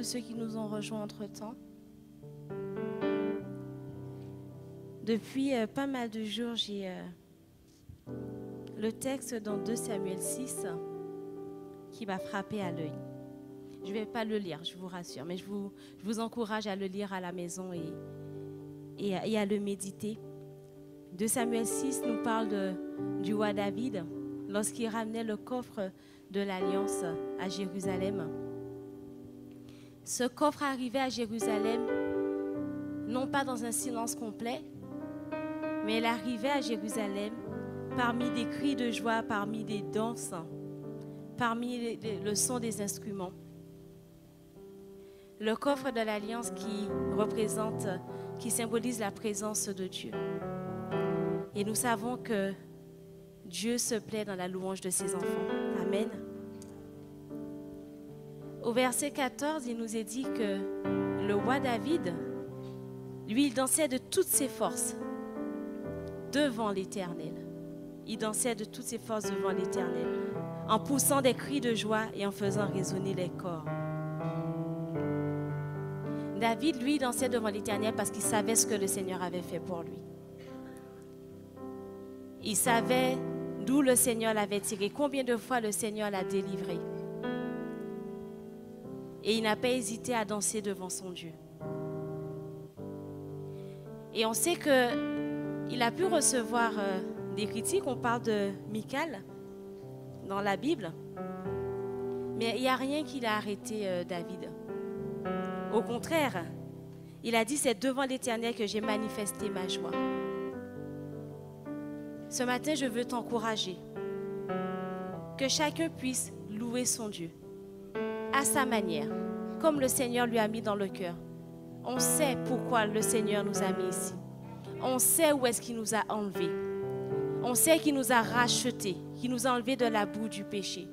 ceux qui nous ont rejoints entre-temps. Depuis pas mal de jours, j'ai le texte dans 2 Samuel 6 qui m'a frappé à l'œil. Je ne vais pas le lire, je vous rassure, mais je vous encourage à le lire à la maison et à le méditer. 2 Samuel 6 nous parle du roi David lorsqu'il ramenait le coffre de l'Alliance à Jérusalem. Ce coffre arrivait à Jérusalem, non pas dans un silence complet, mais il arrivait à Jérusalem parmi des cris de joie, parmi des danses, parmi le son des instruments. Le coffre de l'Alliance qui symbolise la présence de Dieu. Et nous savons que Dieu se plaît dans la louange de ses enfants. Amen. Au verset 14, il nous est dit que le roi David, lui, il dansait de toutes ses forces devant l'Éternel. Il dansait de toutes ses forces devant l'Éternel, en poussant des cris de joie et en faisant résonner les corps. David, lui, dansait devant l'Éternel parce qu'il savait ce que le Seigneur avait fait pour lui. Il savait d'où le Seigneur l'avait tiré, combien de fois le Seigneur l'a délivré. Et il n'a pas hésité à danser devant son Dieu. Et on sait qu'il a pu recevoir des critiques. On parle de Michal dans la Bible. Mais il n'y a rien qui l'a arrêté, David. Au contraire, il a dit, c'est devant l'Éternel que j'ai manifesté ma joie. Ce matin, je veux t'encourager. Que chacun puisse louer son Dieu à sa manière, comme le Seigneur lui a mis dans le cœur. On sait pourquoi le Seigneur nous a mis ici. On sait où est-ce qu'il nous a enlevés. On sait qu'il nous a rachetés, qu'il nous a enlevés de la boue du péché.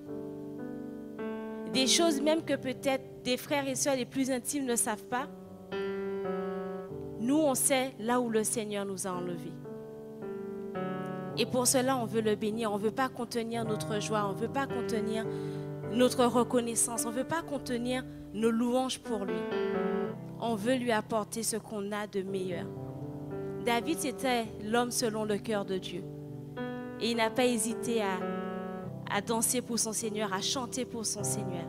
Des choses même que peut-être des frères et sœurs les plus intimes ne savent pas. Nous, on sait là où le Seigneur nous a enlevés. Et pour cela, on veut le bénir. On ne veut pas contenir notre joie. On ne veut pas contenir notre reconnaissance. On ne veut pas contenir nos louanges pour lui. On veut lui apporter ce qu'on a de meilleur. David, c'était l'homme selon le cœur de Dieu. Et il n'a pas hésité à danser pour son Seigneur, à chanter pour son Seigneur.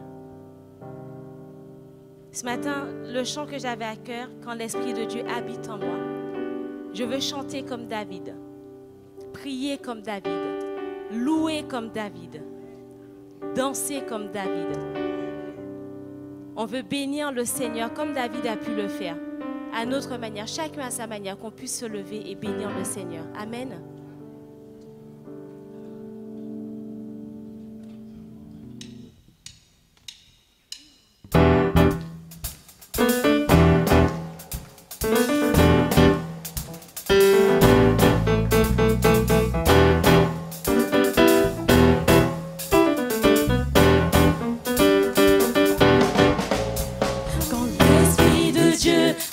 Ce matin, le chant que j'avais à cœur, quand l'Esprit de Dieu habite en moi, je veux chanter comme David, prier comme David, louer comme David, danser comme David. On veut bénir le Seigneur comme David a pu le faire, à notre manière, chacun à sa manière, qu'on puisse se lever et bénir le Seigneur. Amen.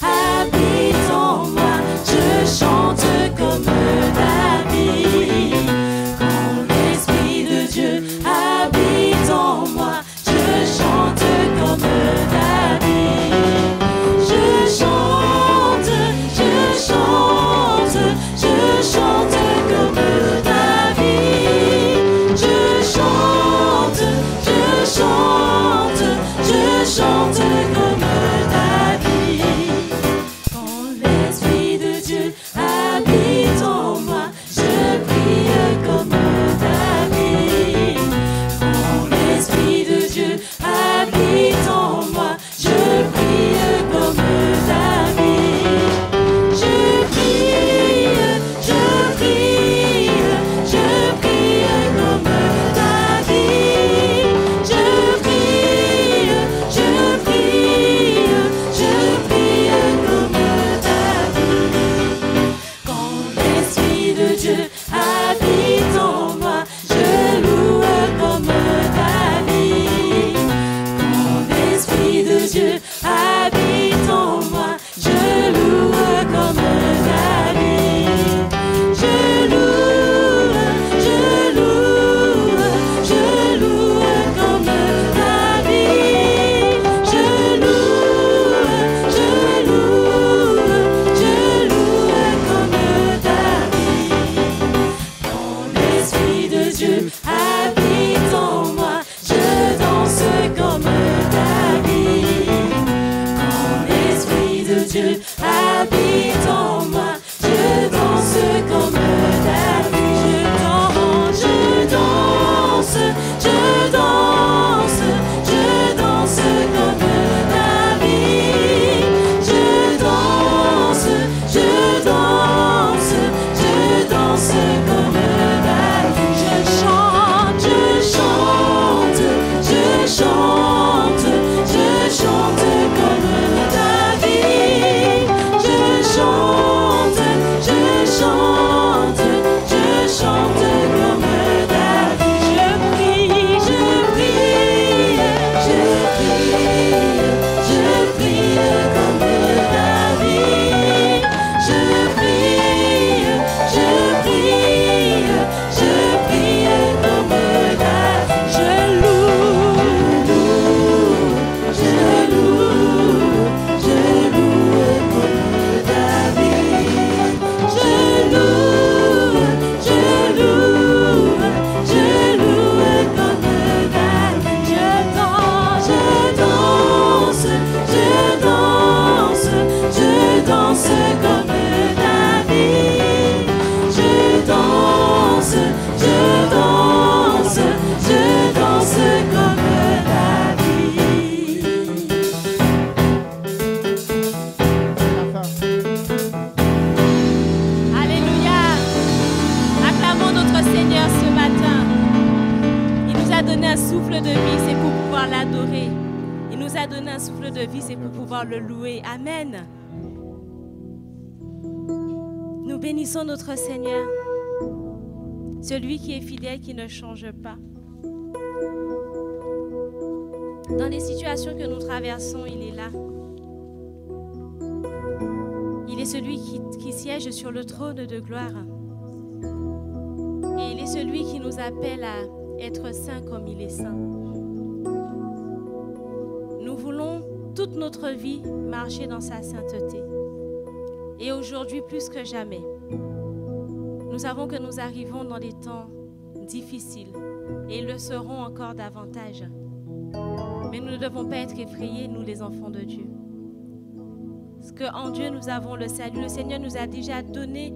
Habite en moi, je chante comme David. pouvoir le louer. Amen. Nous bénissons notre Seigneur, celui qui est fidèle, qui ne change pas. Dans les situations que nous traversons, il est là. Il est celui qui siège sur le trône de gloire. Et il est celui qui nous appelle à être saints comme il est saint. Nous voulons toute notre vie marcher dans sa sainteté. Et aujourd'hui, plus que jamais, nous savons que nous arrivons dans des temps difficiles et ils le seront encore davantage. Mais nous ne devons pas être effrayés, nous les enfants de Dieu. Parce qu'en Dieu, nous avons le salut. Le Seigneur nous a déjà donné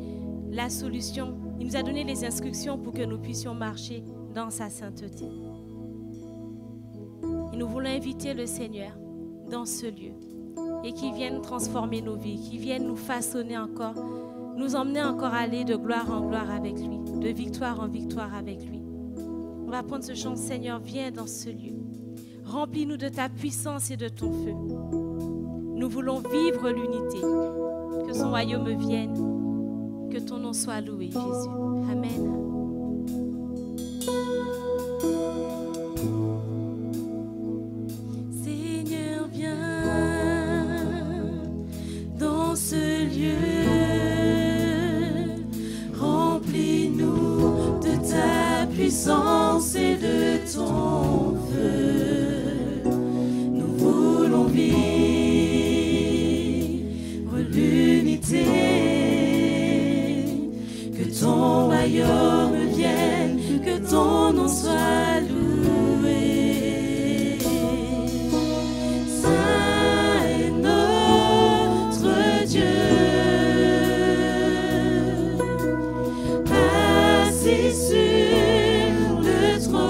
la solution. Il nous a donné les instructions pour que nous puissions marcher dans sa sainteté. Et nous voulons inviter le Seigneur dans ce lieu et qu'il vienne transformer nos vies, qu'il vienne nous façonner encore, nous emmener encore à aller de gloire en gloire avec lui, de victoire en victoire avec lui. On va prendre ce chant, Seigneur, viens dans ce lieu. Remplis-nous de ta puissance et de ton feu. Nous voulons vivre l'unité. Que son royaume vienne. Que ton nom soit loué, Jésus. Amen. Seigneur, viens dans ce lieu. Remplis-nous de ta puissance et de ton feu. Nous voulons vivre l'unité. Que ton royaume vienne, que ton nom soit loué. Saint est notre Dieu, assis sur le trône.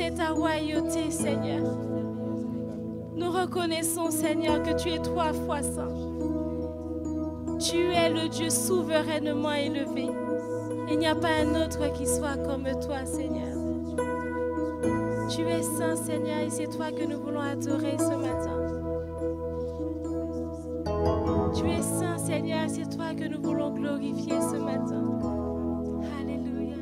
exalter ta royauté, Seigneur. Nous reconnaissons, Seigneur, que tu es 3 fois saint. Tu es le Dieu souverainement élevé. Il n'y a pas un autre qui soit comme toi, Seigneur. Tu es saint, Seigneur, et c'est toi que nous voulons adorer ce matin. Tu es saint, Seigneur, et c'est toi que nous voulons glorifier ce matin. Alléluia.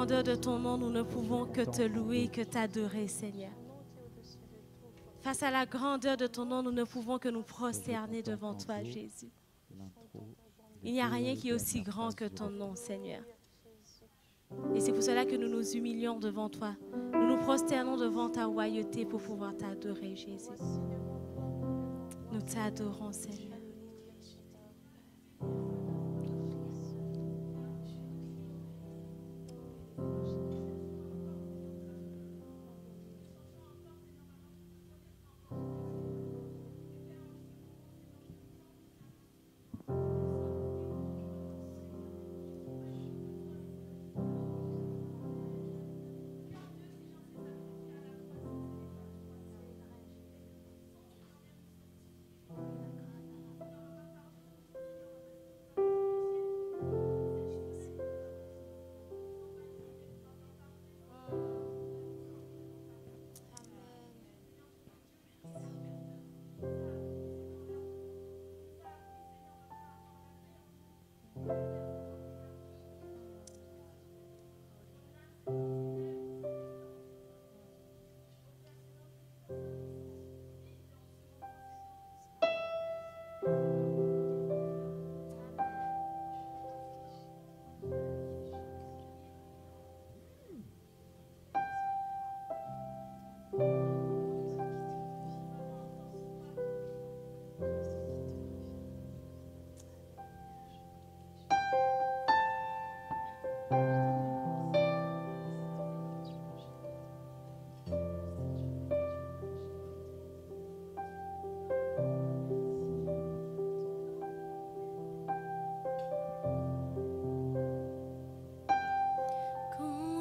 grandeur de ton nom, nous ne pouvons que te louer, que t'adorer, Seigneur. Face à la grandeur de ton nom, nous ne pouvons que nous prosterner devant toi, Jésus. Il n'y a rien qui est aussi grand que ton nom, Seigneur. Et c'est pour cela que nous nous humilions devant toi. Nous nous prosternons devant ta royauté pour pouvoir t'adorer, Jésus. Nous t'adorons, Seigneur.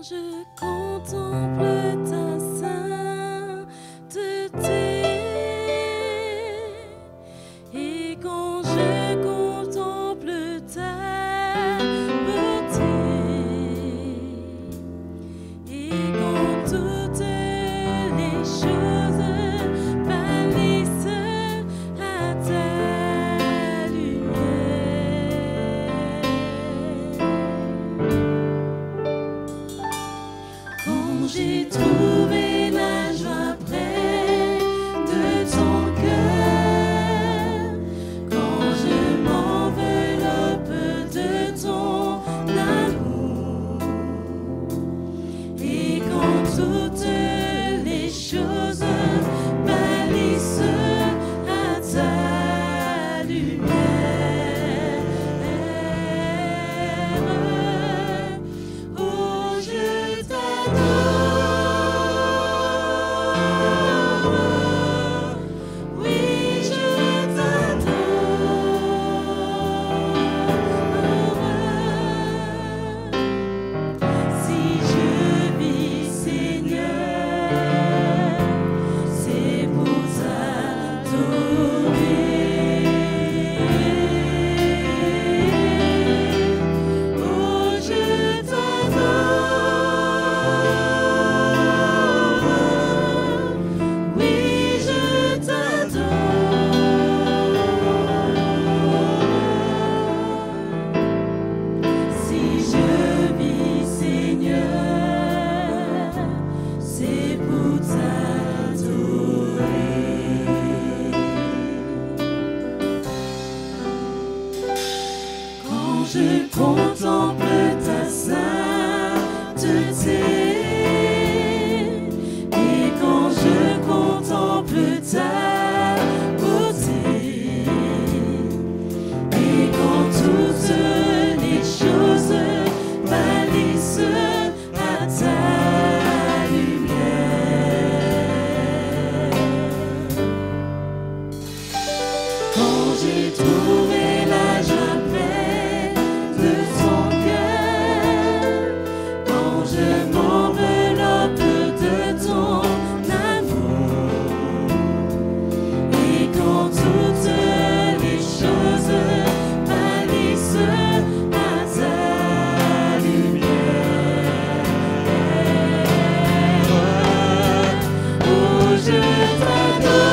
Je contemple ta sainteté et quand je contemple ta beauté et quand toutes les choses pâlissent à ta lumière. J'ai trouvé la joie près de ton cœur, quand je m'enveloppe de ton amour, et quand toutes les choses pâlissent à ta lumière. Oh, je t'adore. Oui, je t'adore. Si je vis, Seigneur, c'est pour t'adorer. Oh, je t'adore. Oui, je t'adore. Si je vis, Seigneur, c'est pour t'adorer. Quand je contemple ta sainteté et quand je contemple ta beauté et quand toutes les choses pâlissent à ta lumière. Quand j'ai trouvé la joie près de ton cœur, quand je m'enveloppe de ton amour, et quand toutes les choses pâlissent à ta lumière. Oh, je t'adore.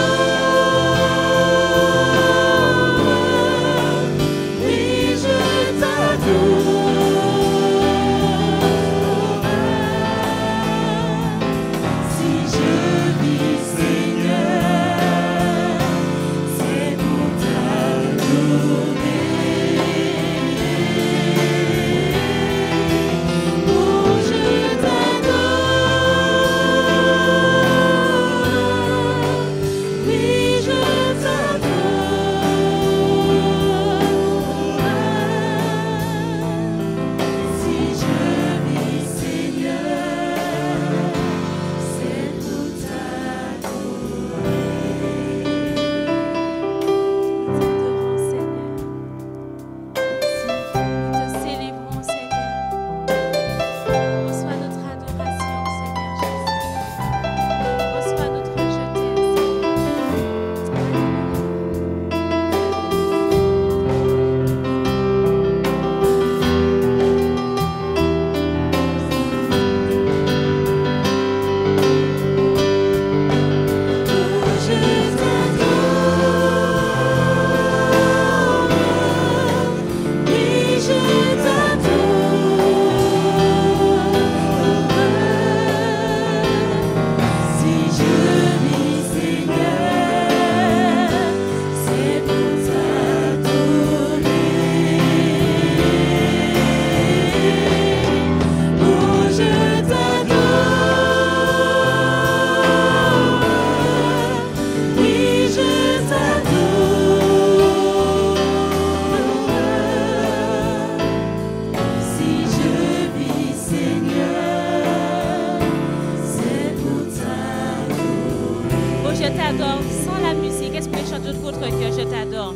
je t'adore sans la musique. Est-ce que vous pouvez chanter de votre cœur? Je t'adore.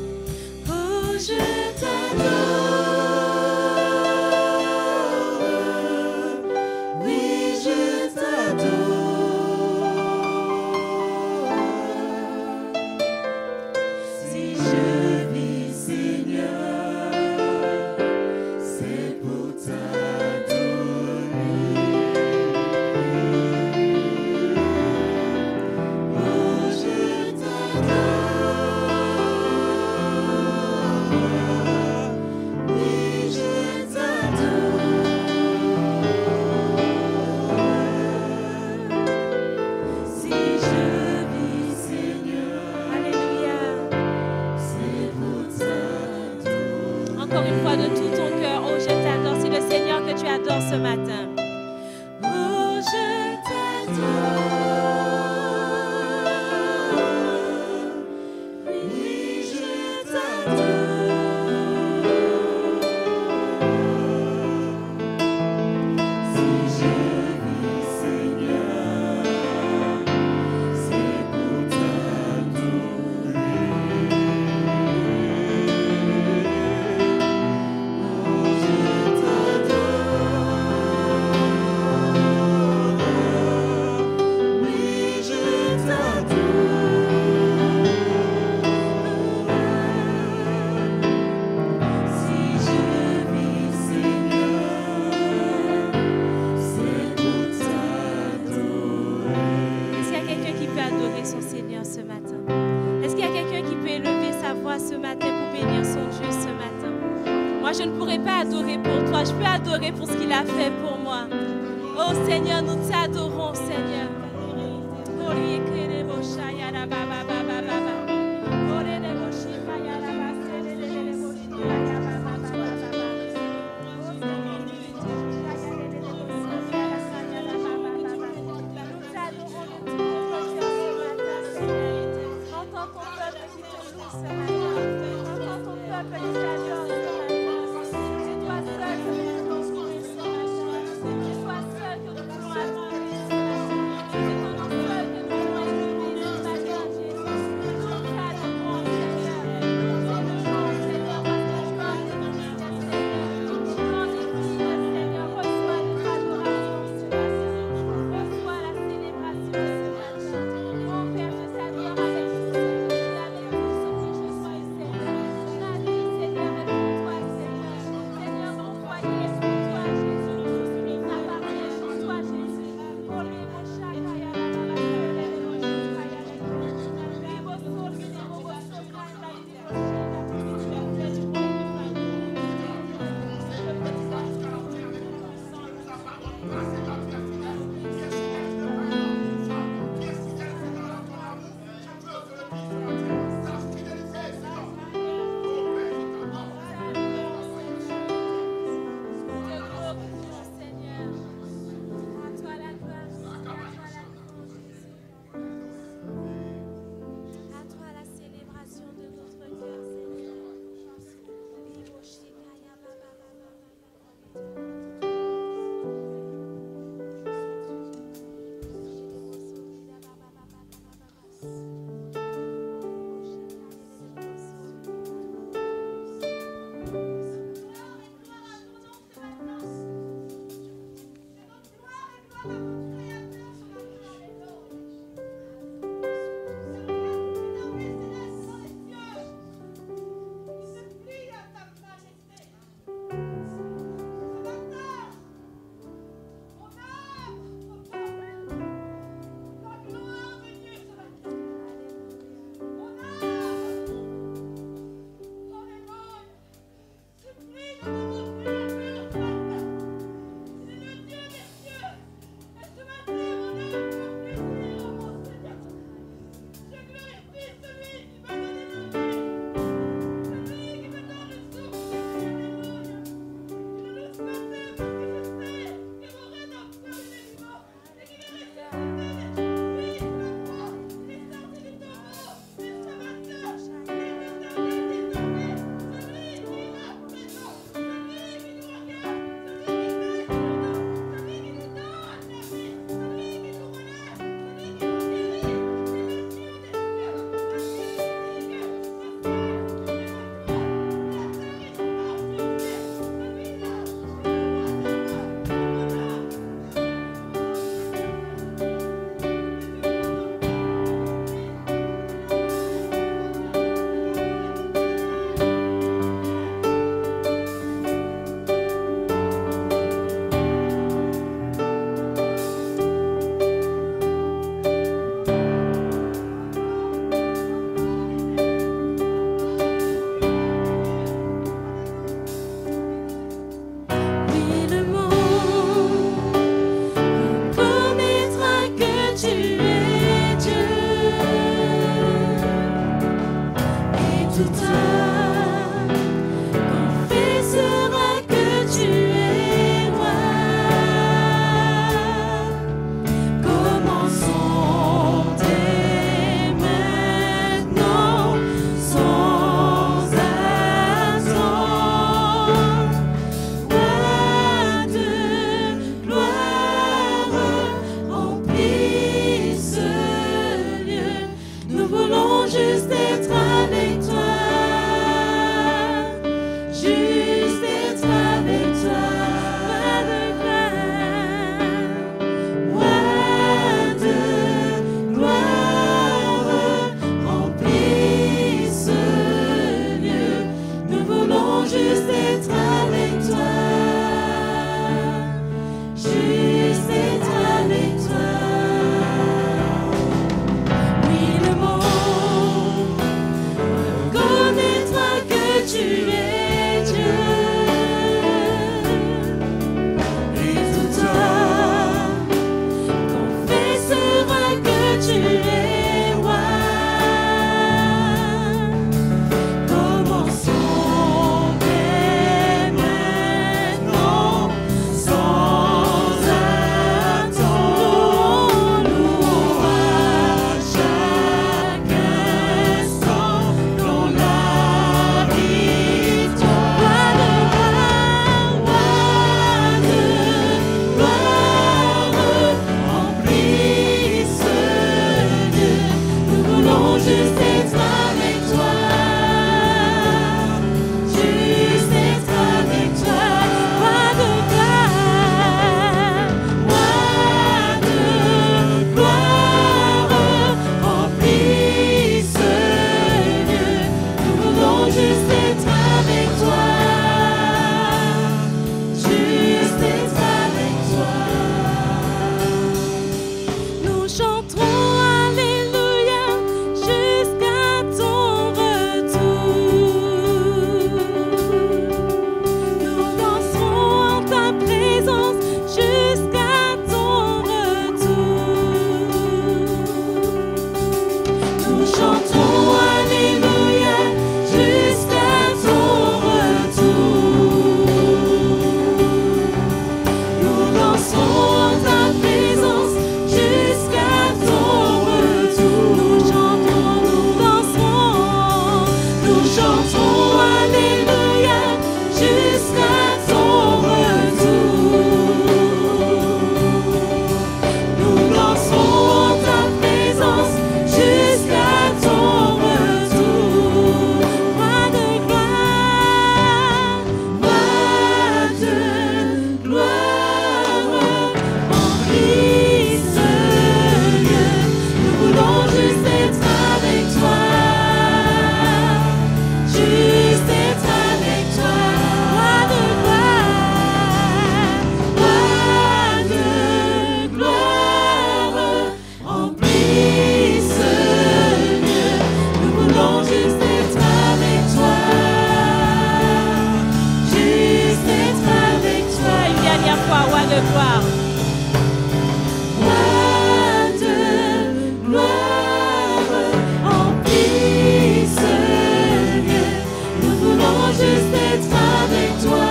Oh, je t'adore. Ce matin. Oh, je t'adore. Oui, je t'adore. Si je vis, Seigneur, c'est pour t'adorer. Ce matin pour bénir son Dieu ce matin. Moi, je ne pourrais pas adorer pour toi. Je peux adorer pour ce qu'il a fait pour moi. Oh Seigneur, nous t'adorons, Seigneur. C'est toi seul que nous voulons adorer ce matin. C'est ton nom seul que nous voulons voulons juste être avec toi. Juste être avec toi. Roi de gloire, remplis ce lieu. Nous voulons juste être avec toi. Juste être avec toi. Oui, le monde connaîtra que tu es Dieu. Et tout homme confessera que tu es roi. Commençons dès maintenant, sans attendre, louons à chaque instant dans la victoire. Roi de gloire, remplis ce lieu. Nous voulons juste être avec toi. Juste être avec toi. Roi de gloire, remplis ce lieu. Nous voulons juste être avec toi. Juste être avec toi. Nous chanterons Alléluia jusqu'à ton retour. Nous danserons en ta présence jusqu'à ton retour. Nous chanterons Alléluia jusqu'à ton retour. Nous danserons en ta présence jusqu'à ton retour. Nous chanterons, nous danserons, nous chanterons Alléluia jusqu'à ton retour. Nous danserons en ta présence jusqu'à ton retour. Roi de gloire, remplis ce lieu. Nous voulons juste être avec toi. Juste être avec toi. Roi de gloire, remplis ce lieu. Nous voulons juste être avec toi. Juste être avec toi. Une dernière fois, roi de gloire. Roi de gloire, remplis ce lieu. Nous voulons juste être avec toi.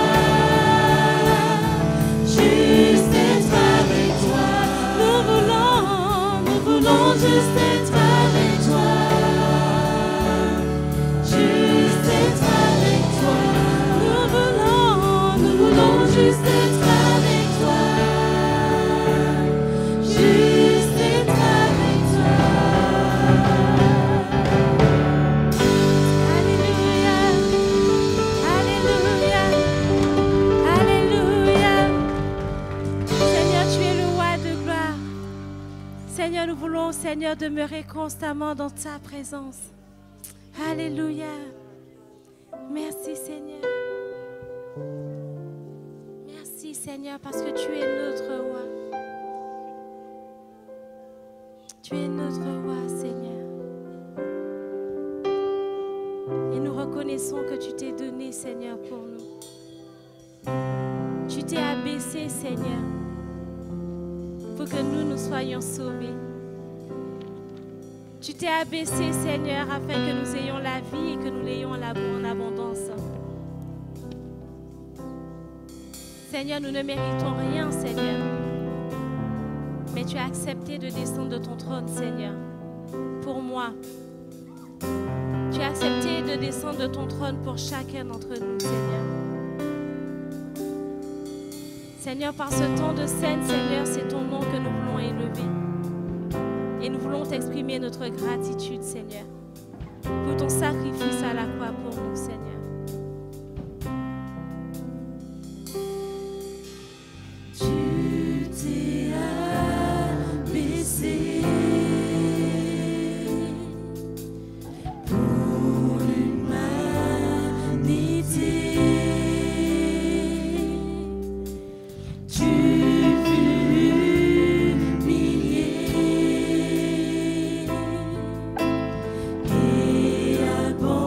Juste être avec toi. Nous voulons juste être avec toi. Juste être avec toi. Nous voulons juste être avec toi. Juste être avec toi. Alléluia. Alléluia. Alléluia. Seigneur, tu es le roi de gloire. Seigneur, nous voulons, Seigneur, demeurer constamment dans ta présence. Alléluia. Merci, Seigneur. Merci, Seigneur, parce que tu es notre roi. Tu es notre roi, Seigneur. Et nous reconnaissons que tu t'es donné, Seigneur, pour nous. Tu t'es abaissé, Seigneur, pour que nous soyons sauvés. Tu t'es abaissé, Seigneur, afin que nous ayons la vie et que nous l'ayons en abondance. Seigneur, nous ne méritons rien, Seigneur. Mais tu as accepté de descendre de ton trône, Seigneur, pour moi. Tu as accepté de descendre de ton trône pour chacun d'entre nous, Seigneur. Seigneur, par ce temps de scène, Seigneur, c'est ton nom que nous voulons élever. Et nous voulons t'exprimer notre gratitude, Seigneur. pour ton sacrifice à la croix pour nous, Seigneur. Tu t'es abaissé pour l'humanité. Tu fus humilié et abandonné.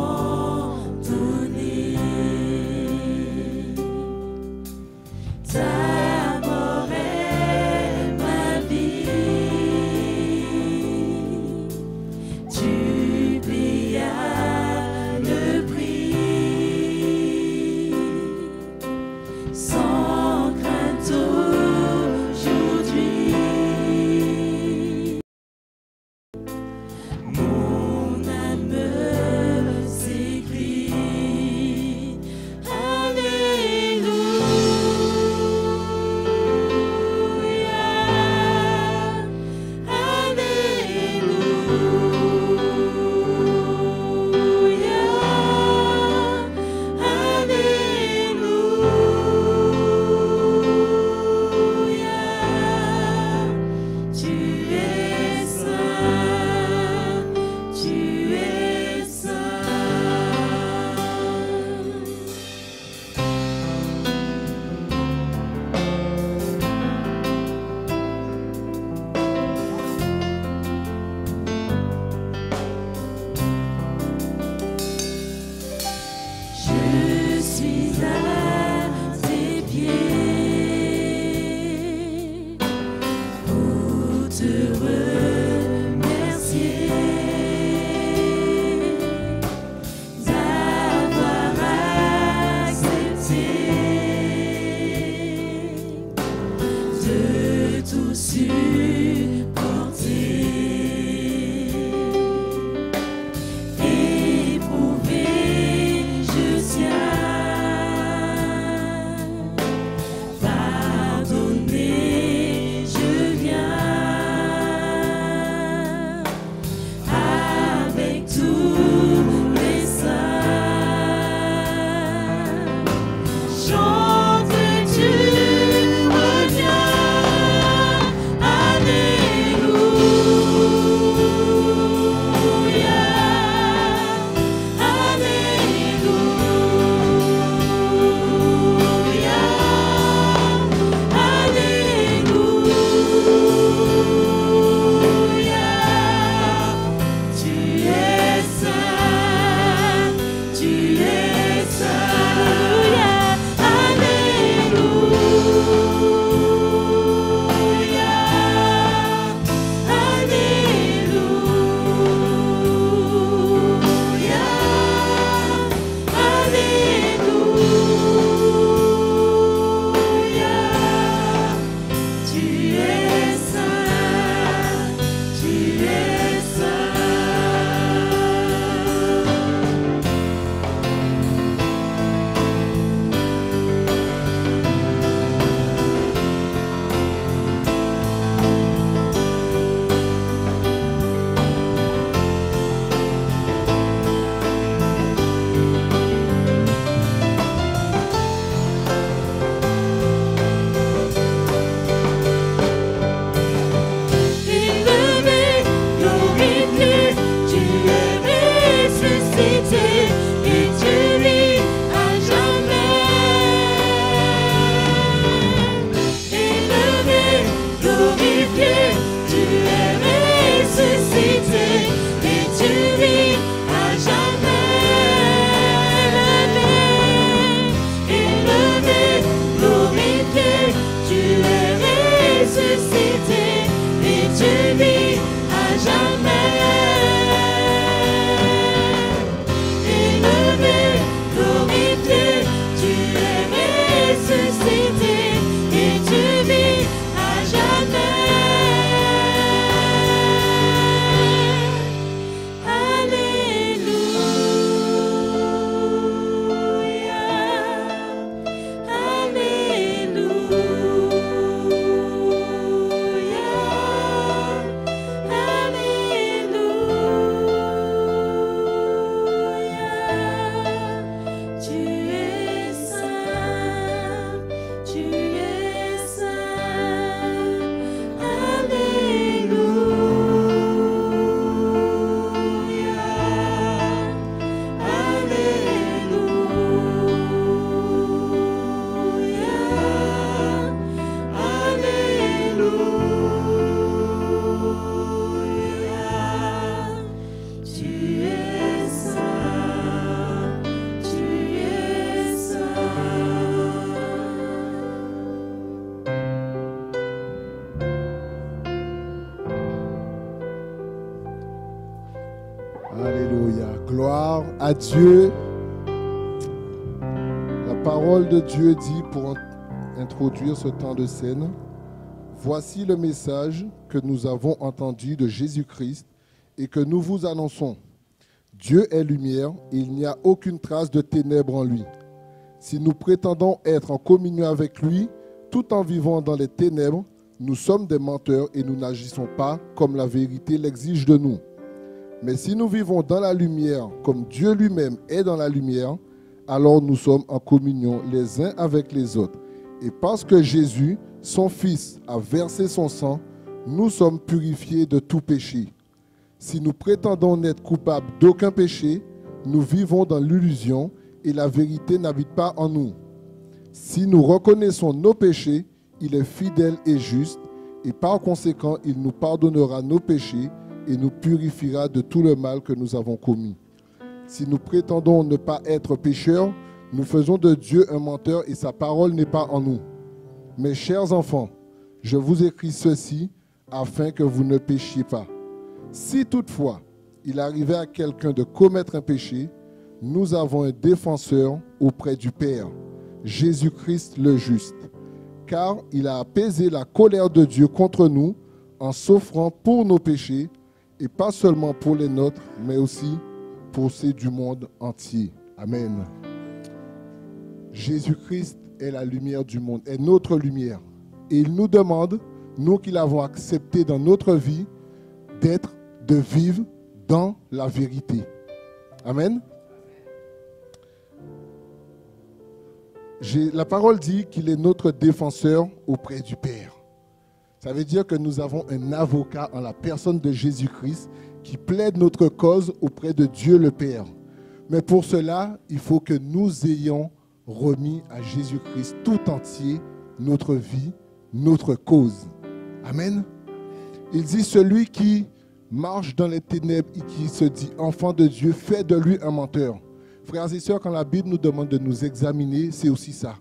Alléluia. Gloire à Dieu. La parole de Dieu dit pour introduire ce temps de scène: voici le message que nous avons entendu de Jésus-Christ et que nous vous annonçons. Dieu est lumière et il n'y a aucune trace de ténèbres en lui. Si nous prétendons être en communion avec lui, tout en vivant dans les ténèbres, nous sommes des menteurs et nous n'agissons pas comme la vérité l'exige de nous. Mais si nous vivons dans la lumière, comme Dieu lui-même est dans la lumière, alors nous sommes en communion les uns avec les autres. Et parce que Jésus, son Fils, a versé son sang, nous sommes purifiés de tout péché. Si nous prétendons n'être coupables d'aucun péché, nous vivons dans l'illusion et la vérité n'habite pas en nous. Si nous reconnaissons nos péchés, il est fidèle et juste, et par conséquent, il nous pardonnera nos péchés et nous purifiera de tout le mal que nous avons commis. Si nous prétendons ne pas être pécheurs, nous faisons de Dieu un menteur et sa parole n'est pas en nous. Mes chers enfants, je vous écris ceci afin que vous ne péchiez pas. Si toutefois il arrivait à quelqu'un de commettre un péché, nous avons un défenseur auprès du Père, Jésus-Christ le juste. Car il a apaisé la colère de Dieu contre nous en s'offrant pour nos péchés, et pas seulement pour les nôtres, mais aussi pour ceux du monde entier. Amen. Jésus-Christ est la lumière du monde, est notre lumière. Et il nous demande, nous qui l'avons accepté dans notre vie, de vivre dans la vérité. Amen. La parole dit qu'il est notre défenseur auprès du Père. Ça veut dire que nous avons un avocat en la personne de Jésus-Christ qui plaide notre cause auprès de Dieu le Père. Mais pour cela, il faut que nous ayons remis à Jésus-Christ tout entier notre vie, notre cause. Amen. Il dit, celui qui marche dans les ténèbres et qui se dit enfant de Dieu fait de lui un menteur. Frères et sœurs, quand la Bible nous demande de nous examiner, c'est aussi ça.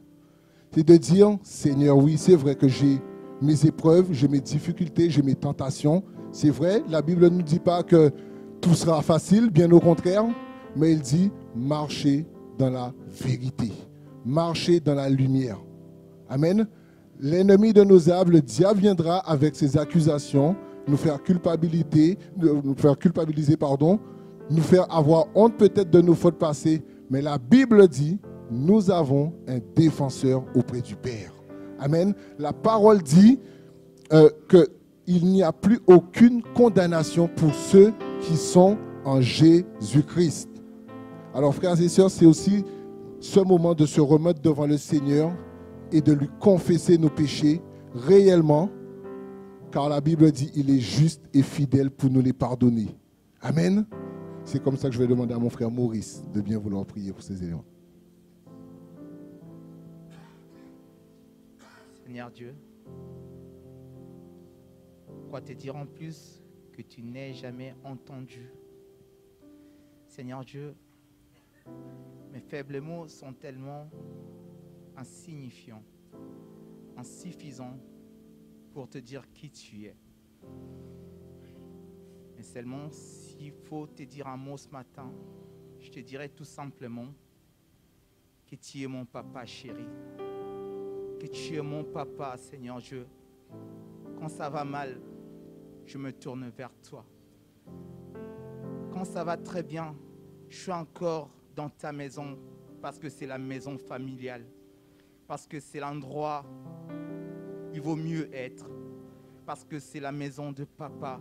C'est de dire, Seigneur, oui, c'est vrai que j'ai mes épreuves, j'ai mes difficultés, j'ai mes tentations. C'est vrai, la Bible ne nous dit pas que tout sera facile, bien au contraire, mais il dit, marchez dans la vérité, marchez dans la lumière. Amen. L'ennemi de nos âmes, le diable, viendra avec ses accusations, nous faire culpabiliser, nous faire avoir honte peut-être de nos fautes passées. Mais la Bible dit, nous avons un défenseur auprès du Père. Amen. La parole dit qu'il n'y a plus aucune condamnation pour ceux qui sont en Jésus-Christ. Alors frères et sœurs, c'est aussi ce moment de se remettre devant le Seigneur et de lui confesser nos péchés réellement, car la Bible dit qu'il est juste et fidèle pour nous les pardonner. Amen. C'est comme ça que je vais demander à mon frère Maurice de bien vouloir prier pour ces éléments. Seigneur Dieu, quoi te dire en plus que tu n'aies jamais entendu? Seigneur Dieu, mes faibles mots sont tellement insignifiants, insuffisants pour te dire qui tu es. Mais seulement s'il faut te dire un mot ce matin, je te dirai tout simplement que tu es mon papa chéri, que tu es mon papa, Seigneur Dieu. Quand ça va mal, je me tourne vers toi. Quand ça va très bien, je suis encore dans ta maison parce que c'est la maison familiale, parce que c'est l'endroit où il vaut mieux être, parce que c'est la maison de papa,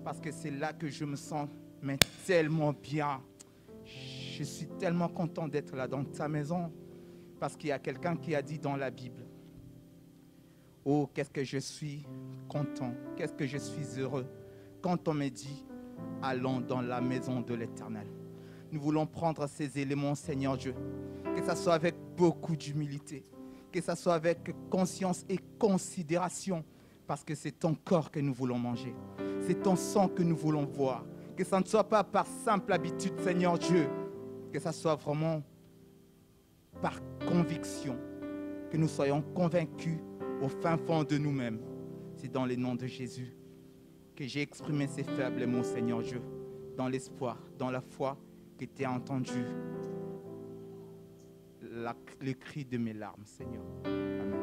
parce que c'est là que je me sens tellement bien. Je suis tellement content d'être là dans ta maison, parce qu'il y a quelqu'un qui a dit dans la Bible, oh, qu'est-ce que je suis content, qu'est-ce que je suis heureux quand on me dit, allons dans la maison de l'Éternel. Nous voulons prendre ces éléments, Seigneur Dieu, que ça soit avec beaucoup d'humilité, que ça soit avec conscience et considération, parce que c'est ton corps que nous voulons manger, c'est ton sang que nous voulons voir, que ça ne soit pas par simple habitude, Seigneur Dieu, que ça soit vraiment par conviction, que nous soyons convaincus au fin fond de nous-mêmes. C'est dans le nom de Jésus que j'ai exprimé ces faibles mots, Seigneur Dieu. dans l'espoir, dans la foi que tu as entendu le cri de mes larmes, Seigneur. Amen.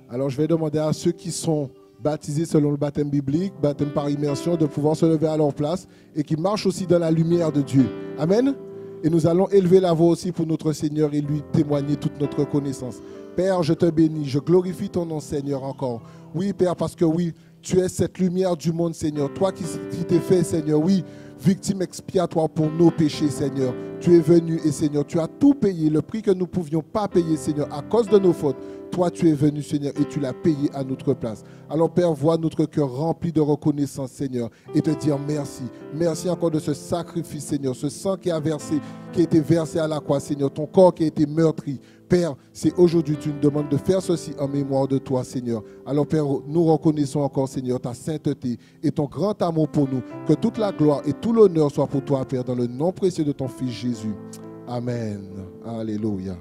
Alors je vais demander à ceux qui sont baptisés selon le baptême biblique, baptême par immersion, de pouvoir se lever à leur place et qui marchent aussi dans la lumière de Dieu. Amen. Et nous allons élever la voix aussi pour notre Seigneur et lui témoigner toute notre reconnaissance. Père, je te bénis, je glorifie ton nom, Seigneur, encore. Oui, Père, parce que oui, tu es cette lumière du monde, Seigneur. Toi qui t'es fait, Seigneur, oui, victime expiatoire pour nos péchés, Seigneur. Tu es venu et, Seigneur, tu as tout payé, le prix que nous ne pouvions pas payer, Seigneur, à cause de nos fautes. Toi, tu es venu, Seigneur, et tu l'as payé à notre place. Alors, Père, vois notre cœur rempli de reconnaissance, Seigneur, et te dire merci. Merci encore de ce sacrifice, Seigneur, ce sang qui a été versé à la croix, Seigneur, ton corps qui a été meurtri. Père, c'est aujourd'hui tu nous demandes de faire ceci en mémoire de toi, Seigneur. Alors, Père, nous reconnaissons encore, Seigneur, ta sainteté et ton grand amour pour nous. Que toute la gloire et tout l'honneur soient pour toi, Père, dans le nom précieux de ton Fils Jésus. Amen. Alléluia.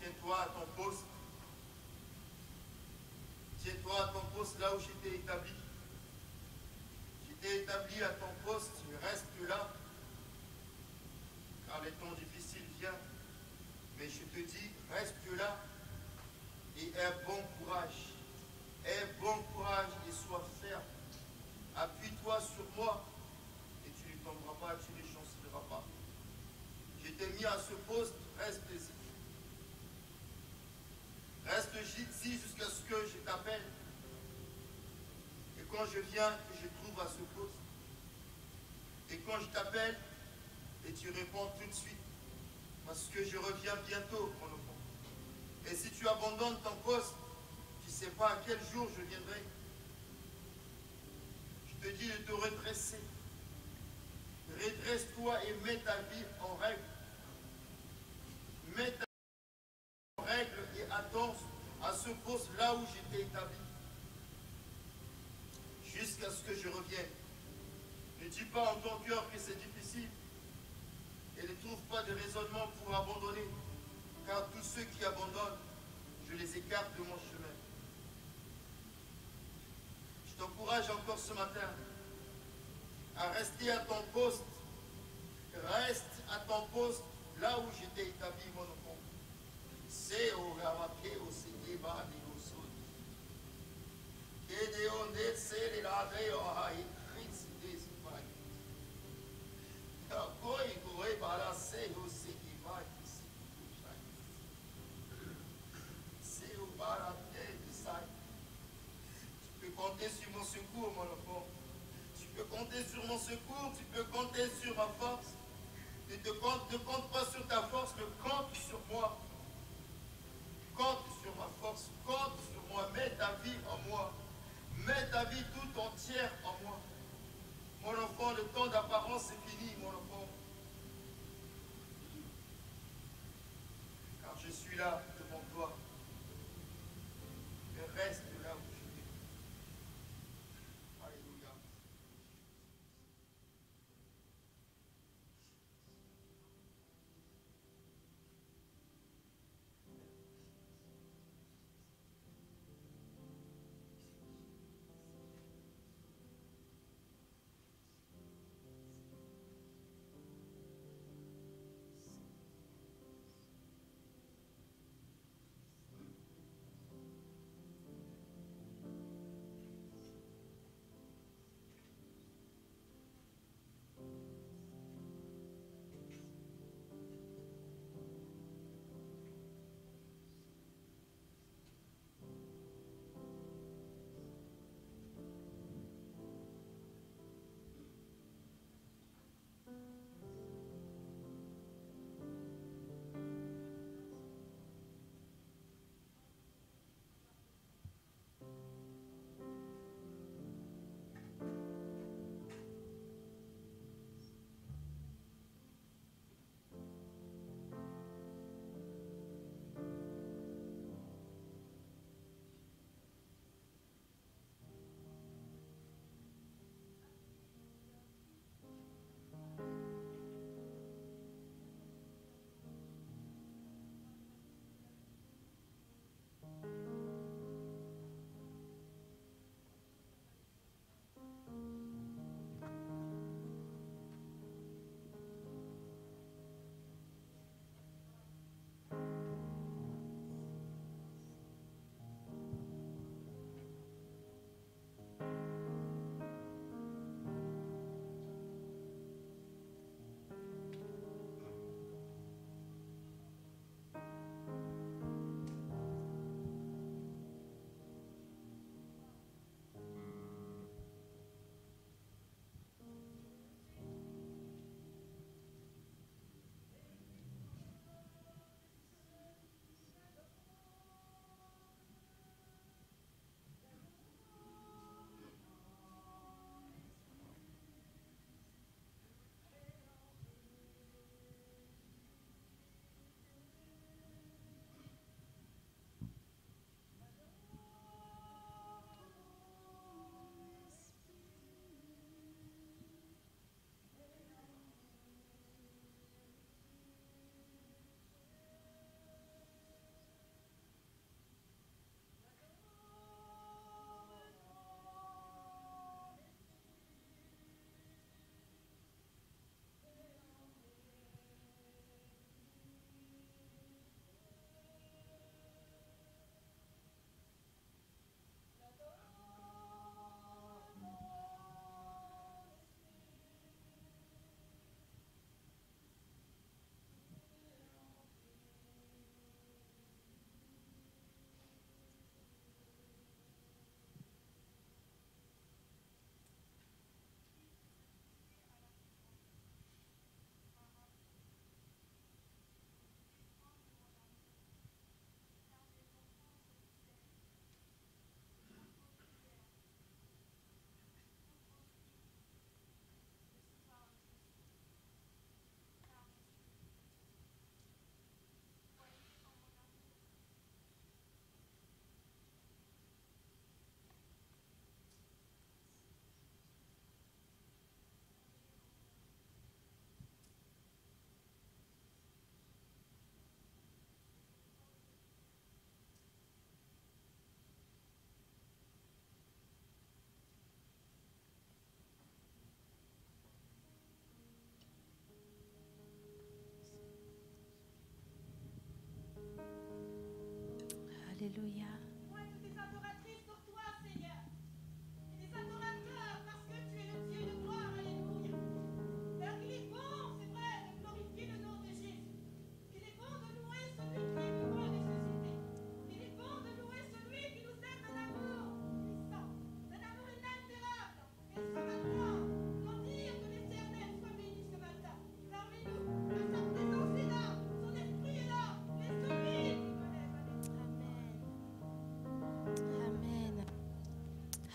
Tiens-toi à ton poste. Tiens-toi à ton poste là où j'étais établi. J'étais établi à ton poste, reste là. Car les temps difficiles viennent. Mais je te dis, reste là et aie bon courage. Aie bon courage et sois ferme. Appuie-toi sur moi et tu ne tomberas pas, tu ne chancelleras pas. Je t'ai mis à ce poste, reste ici. Reste ici jusqu'à ce que je t'appelle. Et quand je viens, que je trouve à ce poste. Et quand je t'appelle, et tu réponds tout de suite. Parce que je reviens bientôt, mon enfant. Et si tu abandonnes ton poste, tu ne sais pas à quel jour je viendrai. Je te dis de te redresser. Redresse-toi et mets ta vie en règle. Mets ta vie en règle et attends à ce poste là où j'étais établi. Jusqu'à ce que je revienne. Ne dis pas en ton cœur que c'est difficile. Et ne trouve pas de raisonnement pour abandonner. Car tous ceux qui abandonnent, je les écarte de mon chemin. Je t'encourage encore ce matin à rester à ton poste. Reste à ton poste là où j'étais établi, mon enfant. C'est au Ramake, au Séguéba, au Sod. Et de onde c'est les ladrés au Haït, Christ des Spagnes. Koi, Koi, Balassé, au Séguéba, c'est au Baraté, tu peux compter sur mon secours, mon enfant. Tu peux compter sur mon secours, tu peux compter sur ma force. Ne compte pas sur ta force, mais compte sur moi. Compte sur ma force, compte sur moi. Mets ta vie en moi. Mets ta vie tout entière en moi. Mon enfant, le temps d'apparence est fini, mon enfant. Car je suis là devant toi. Et reste là où je suis. Alléluia.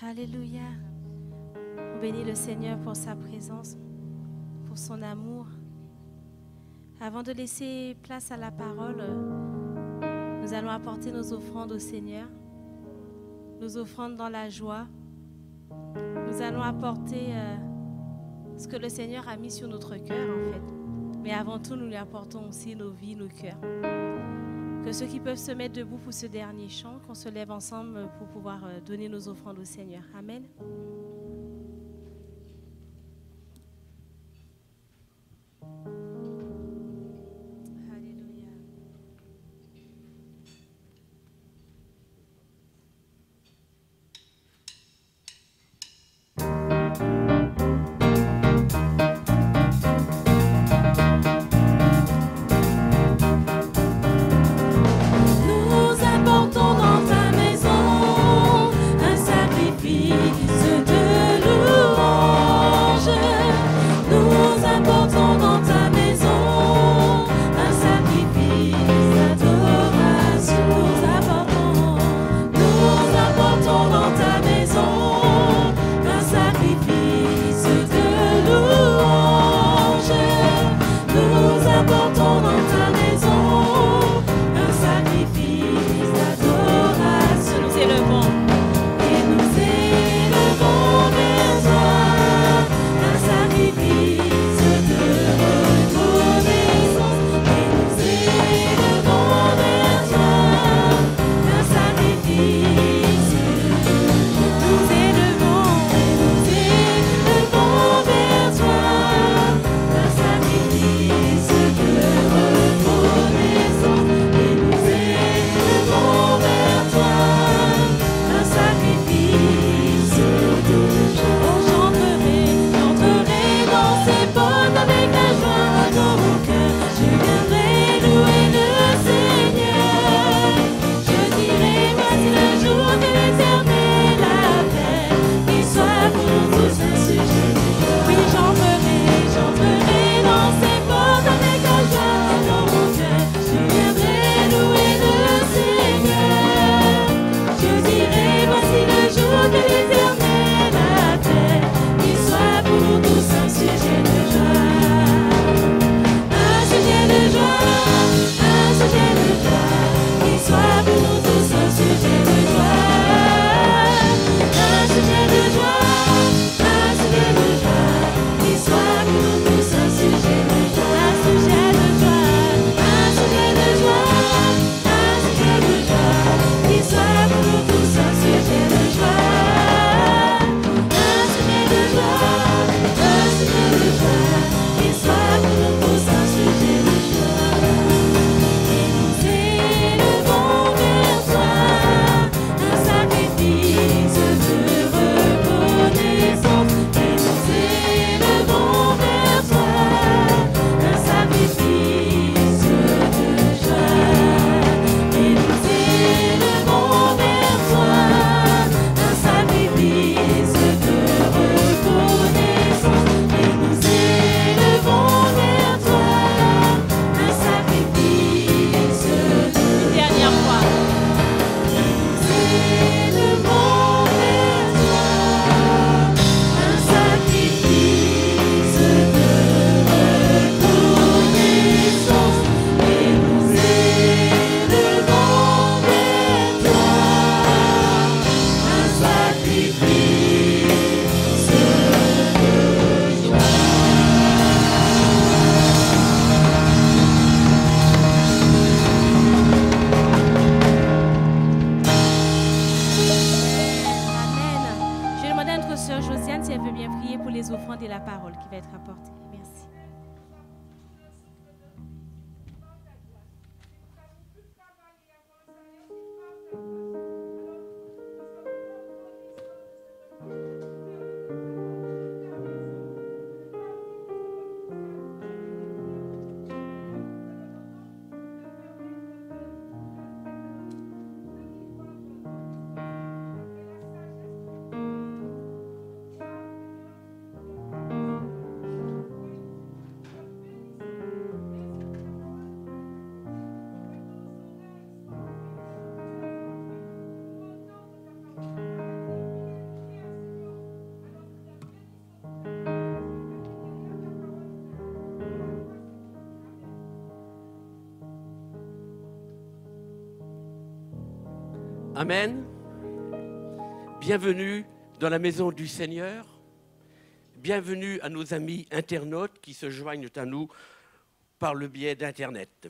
Alléluia. On bénit le Seigneur pour sa présence, pour son amour. Avant de laisser place à la parole, nous allons apporter nos offrandes au Seigneur, nos offrandes dans la joie. Nous allons apporter ce que le Seigneur a mis sur notre cœur, en fait. Mais avant tout, nous lui apportons aussi nos vies, nos cœurs. Que ceux qui peuvent se mettre debout pour ce dernier chant, qu'on se lève ensemble pour pouvoir donner nos offrandes au Seigneur. Amen. Alléluia. Nous apportons dans ta maison un sacrifice Amen. Bienvenue dans la maison du Seigneur. Bienvenue à nos amis internautes qui se joignent à nous par le biais d'Internet.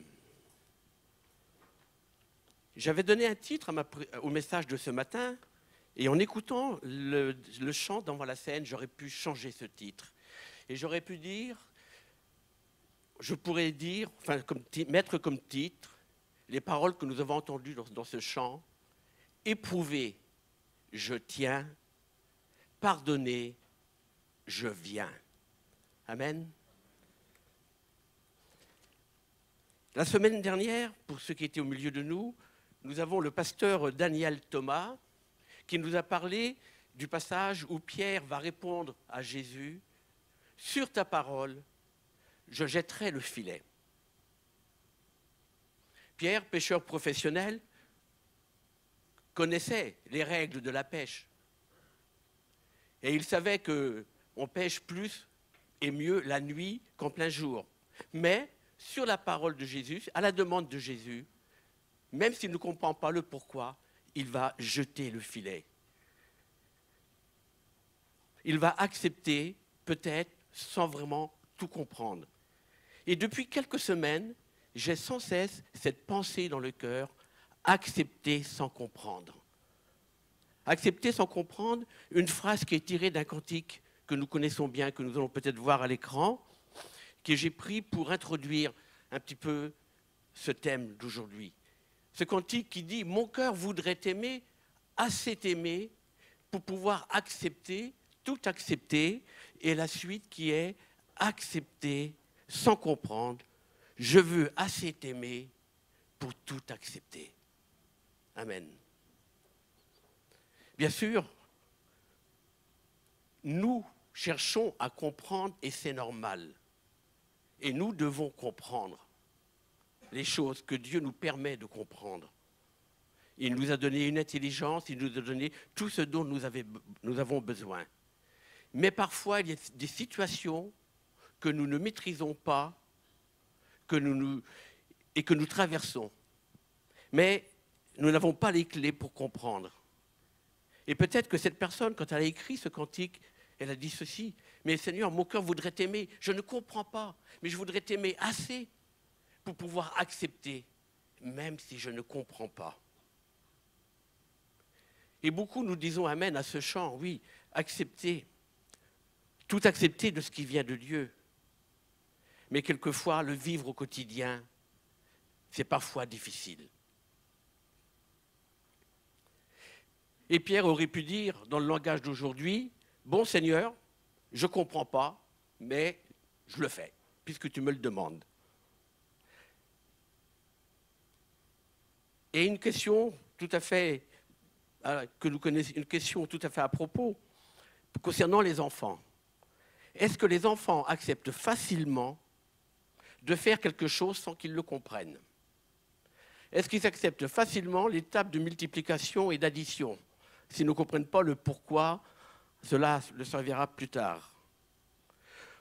J'avais donné un titre au message de ce matin et en écoutant le chant d'Envoi la scène, j'aurais pu changer ce titre. Et j'aurais pu dire, je pourrais dire, mettre comme titre les paroles que nous avons entendues dans ce chant. Éprouver, je tiens. Pardonner, je viens. Amen. La semaine dernière, pour ceux qui étaient au milieu de nous, nous avons le pasteur Daniel Thomas qui nous a parlé du passage où Pierre va répondre à Jésus « Sur ta parole, je jetterai le filet ». Pierre, pêcheur professionnel, connaissait les règles de la pêche. Et il savait qu'on pêche plus et mieux la nuit qu'en plein jour. Mais sur la parole de Jésus, à la demande de Jésus, même s'il ne comprend pas le pourquoi, il va jeter le filet. Il va accepter, peut-être, sans vraiment tout comprendre. Et depuis quelques semaines, j'ai sans cesse cette pensée dans le cœur, accepter sans comprendre. Accepter sans comprendre, une phrase qui est tirée d'un cantique que nous connaissons bien, que nous allons peut-être voir à l'écran, que j'ai pris pour introduire un petit peu ce thème d'aujourd'hui. Ce cantique qui dit « Mon cœur voudrait t'aimer, assez t'aimer, pour pouvoir accepter, tout accepter », et la suite qui est « Accepter sans comprendre, je veux assez t'aimer pour tout accepter ». Amen. Bien sûr, nous cherchons à comprendre et c'est normal. Et nous devons comprendre les choses que Dieu nous permet de comprendre. Il nous a donné une intelligence, il nous a donné tout ce dont nous avons besoin. Mais parfois, il y a des situations que nous ne maîtrisons pas et que nous traversons. Mais nous n'avons pas les clés pour comprendre. Et peut-être que cette personne, quand elle a écrit ce cantique, elle a dit ceci, « Mais Seigneur, mon cœur voudrait t'aimer, je ne comprends pas, mais je voudrais t'aimer assez pour pouvoir accepter, même si je ne comprends pas. » Et beaucoup nous disons Amen à ce chant, oui, accepter, tout accepter de ce qui vient de Dieu. Mais quelquefois, le vivre au quotidien, c'est parfois difficile. Et Pierre aurait pu dire, dans le langage d'aujourd'hui, « Bon Seigneur, je ne comprends pas, mais je le fais, puisque tu me le demandes. » Et une question tout à fait, que nous connaissons, une question tout à fait à propos, concernant les enfants. Est-ce que les enfants acceptent facilement de faire quelque chose sans qu'ils le comprennent? Est-ce qu'ils acceptent facilement l'étape de multiplication et d'addition, s'ils ne comprennent pas le pourquoi, cela le servira plus tard?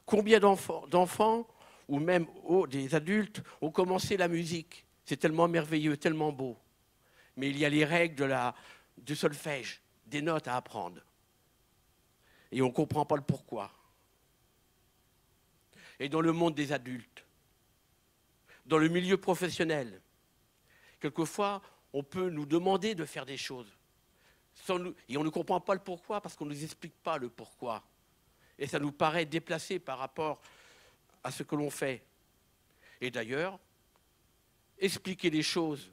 Combien d'enfants, ou même des adultes, ont commencé la musique? C'est tellement merveilleux, tellement beau. Mais il y a les règles du solfège, des notes à apprendre. Et on ne comprend pas le pourquoi. Et dans le monde des adultes, dans le milieu professionnel, quelquefois, on peut nous demander de faire des choses. Et on ne comprend pas le pourquoi parce qu'on ne nous explique pas le pourquoi. Et ça nous paraît déplacé par rapport à ce que l'on fait. Et d'ailleurs, expliquer les choses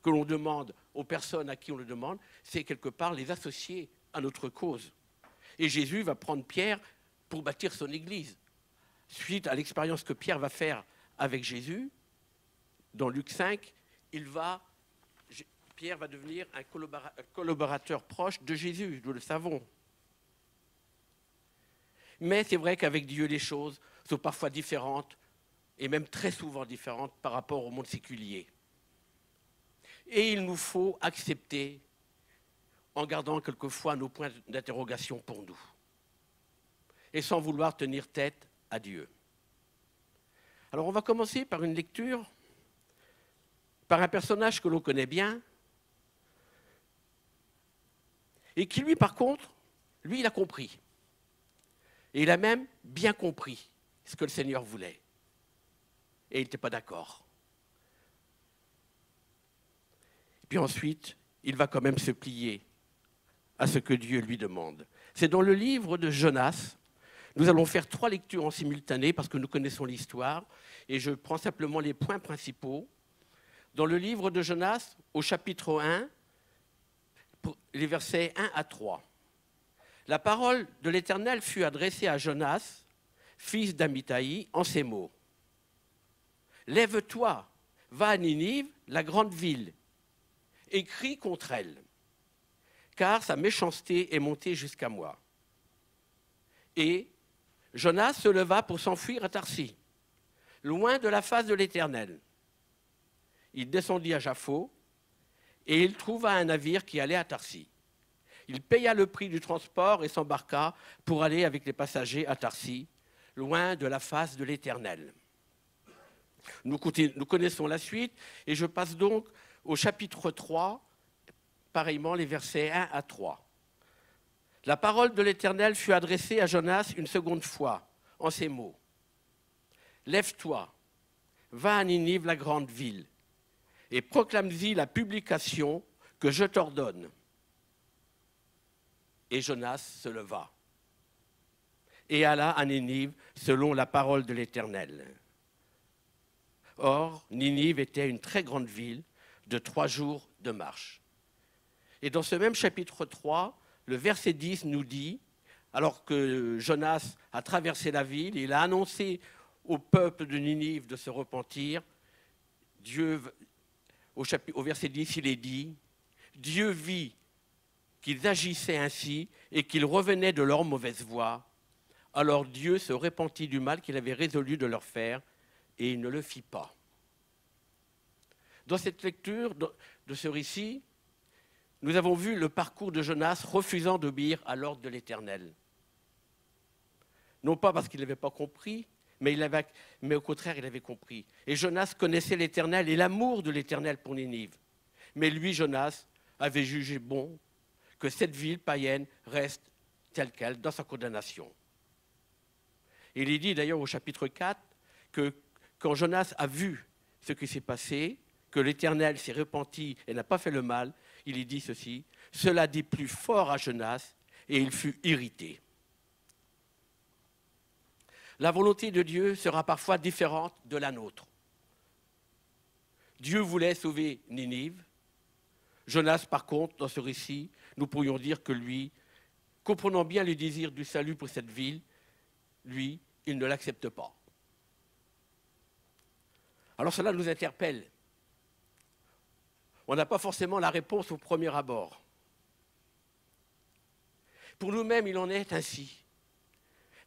que l'on demande aux personnes à qui on le demande, c'est quelque part les associer à notre cause. Et Jésus va prendre Pierre pour bâtir son église. Suite à l'expérience que Pierre va faire avec Jésus, dans Luc 5, Pierre va devenir un collaborateur proche de Jésus, nous le savons. Mais c'est vrai qu'avec Dieu, les choses sont parfois différentes, et même très souvent différentes par rapport au monde séculier. Et il nous faut accepter, en gardant quelquefois nos points d'interrogation pour nous, et sans vouloir tenir tête à Dieu. Alors on va commencer par une lecture, par un personnage que l'on connaît bien, Et qui, lui, par contre, lui, il a compris. Et il a même bien compris ce que le Seigneur voulait. Et il n'était pas d'accord. Et puis ensuite, il va quand même se plier à ce que Dieu lui demande. C'est dans le livre de Jonas. Nous allons faire 3 lectures en simultané parce que nous connaissons l'histoire. Et je prends simplement les points principaux. Dans le livre de Jonas, au chapitre 1, les versets 1 à 3. La parole de l'Éternel fut adressée à Jonas, fils d'Amittai, en ces mots. « Lève-toi, va à Ninive, la grande ville, et crie contre elle, car sa méchanceté est montée jusqu'à moi. » Et Jonas se leva pour s'enfuir à Tarsis, loin de la face de l'Éternel. Il descendit à Jaffo, et il trouva un navire qui allait à Tarsis. Il paya le prix du transport et s'embarqua pour aller avec les passagers à Tarsis, loin de la face de l'Éternel. Nous connaissons la suite, et je passe donc au chapitre 3, pareillement les versets 1 à 3. La parole de l'Éternel fut adressée à Jonas une seconde fois, en ces mots. « Lève-toi, va à Ninive, la grande ville, et proclame-y la publication que je t'ordonne. » Et Jonas se leva et alla à Ninive selon la parole de l'Éternel. Or, Ninive était une très grande ville de 3 jours de marche. Et dans ce même chapitre 3, le verset 10 nous dit, alors que Jonas a traversé la ville, il a annoncé au peuple de Ninive de se repentir, Dieu, au verset 10, il est dit, Dieu vit qu'ils agissaient ainsi et qu'ils revenaient de leur mauvaise voie. Alors Dieu se repentit du mal qu'il avait résolu de leur faire et il ne le fit pas. Dans cette lecture de ce récit, nous avons vu le parcours de Jonas refusant d'obéir à l'ordre de l'Éternel. Non pas parce qu'il n'avait pas compris, mais au contraire, il avait compris. Et Jonas connaissait l'Éternel et l'amour de l'Éternel pour Ninive. Mais lui, Jonas, avait jugé bon que cette ville païenne reste telle qu'elle dans sa condamnation. Il est dit d'ailleurs au chapitre 4 que quand Jonas a vu ce qui s'est passé, que l'Éternel s'est repenti et n'a pas fait le mal, il est dit ceci, « Cela dit plus fort à Jonas et il fut irrité. » La volonté de Dieu sera parfois différente de la nôtre. Dieu voulait sauver Ninive. Jonas, par contre, dans ce récit, nous pourrions dire que lui, comprenant bien les désirs du salut pour cette ville, lui, il ne l'accepte pas. Alors cela nous interpelle. On n'a pas forcément la réponse au premier abord. Pour nous-mêmes, il en est ainsi.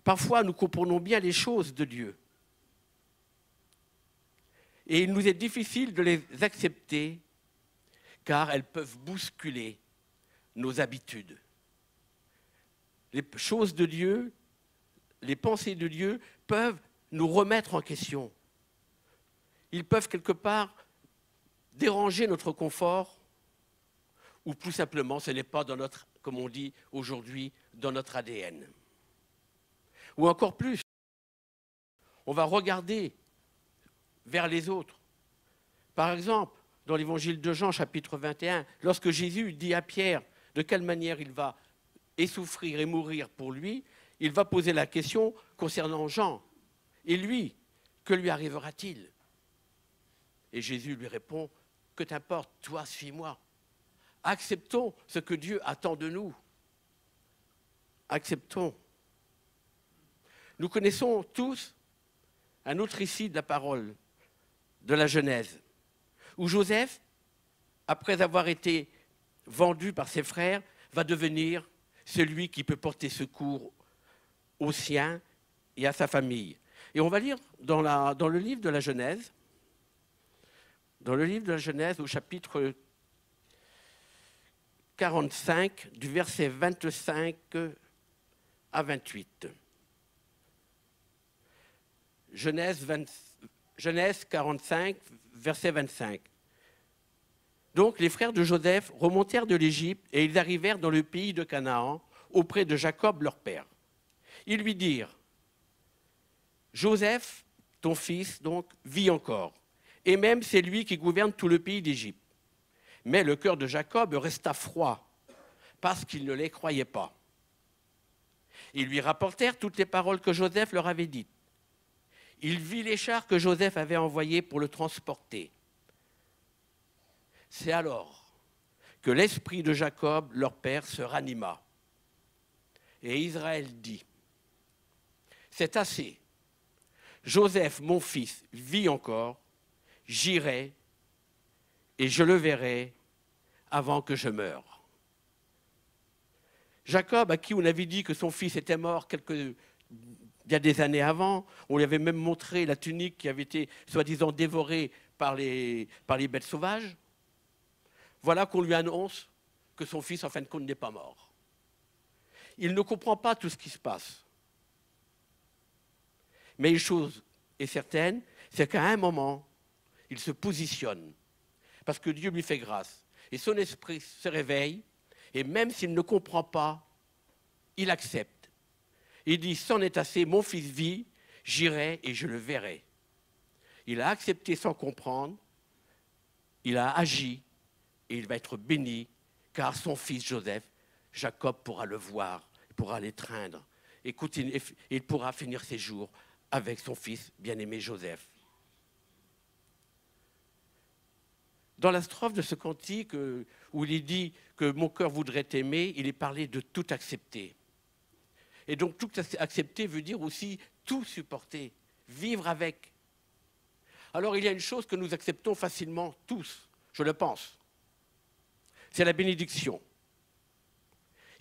Parfois, nous comprenons bien les choses de Dieu. Et il nous est difficile de les accepter car elles peuvent bousculer nos habitudes. Les choses de Dieu, les pensées de Dieu peuvent nous remettre en question. Ils peuvent quelque part déranger notre confort ou plus simplement, ce n'est pas dans notre, comme on dit aujourd'hui, dans notre ADN. Ou encore plus, on va regarder vers les autres. Par exemple, dans l'évangile de Jean, chapitre 21, lorsque Jésus dit à Pierre de quelle manière il va souffrir et mourir pour lui, il va poser la question concernant Jean. Et lui, que lui arrivera-t-il? Et Jésus lui répond, que t'importe, toi, suis-moi. Acceptons ce que Dieu attend de nous. Acceptons. Nous connaissons tous un autre récit de la parole, de la Genèse, où Joseph, après avoir été vendu par ses frères, va devenir celui qui peut porter secours aux siens et à sa famille. Et on va lire dans le livre de la Genèse, au chapitre 45, du verset 25 à 28. Genèse 45, verset 25. Donc les frères de Joseph remontèrent de l'Égypte et ils arrivèrent dans le pays de Canaan, auprès de Jacob leur père. Ils lui dirent, Joseph, ton fils, donc, vit encore, et même c'est lui qui gouverne tout le pays d'Égypte. Mais le cœur de Jacob resta froid, parce qu'il ne les croyait pas. Ils lui rapportèrent toutes les paroles que Joseph leur avait dites. Il vit les chars que Joseph avait envoyés pour le transporter. C'est alors que l'esprit de Jacob, leur père, se ranima. Et Israël dit, c'est assez. Joseph, mon fils, vit encore. J'irai et je le verrai avant que je meure. Jacob, à qui on avait dit que son fils était mort il y a des années avant, on lui avait même montré la tunique qui avait été soi-disant dévorée par les bêtes sauvages, voilà qu'on lui annonce que son fils, en fin de compte, n'est pas mort. Il ne comprend pas tout ce qui se passe. Mais une chose est certaine, c'est qu'à un moment, il se positionne, parce que Dieu lui fait grâce. Et son esprit se réveille, et même s'il ne comprend pas, il accepte. Il dit, c'en est assez, mon fils vit, j'irai et je le verrai. Il a accepté sans comprendre, il a agi, et il va être béni, car son fils Joseph, Jacob pourra le voir, il pourra l'étreindre, et il pourra finir ses jours avec son fils bien-aimé Joseph. Dans la strophe de ce cantique où il dit que mon cœur voudrait t'aimer, il est parlé de tout accepter. Et donc tout accepter veut dire aussi tout supporter, vivre avec. Alors il y a une chose que nous acceptons facilement tous, je le pense, c'est la bénédiction.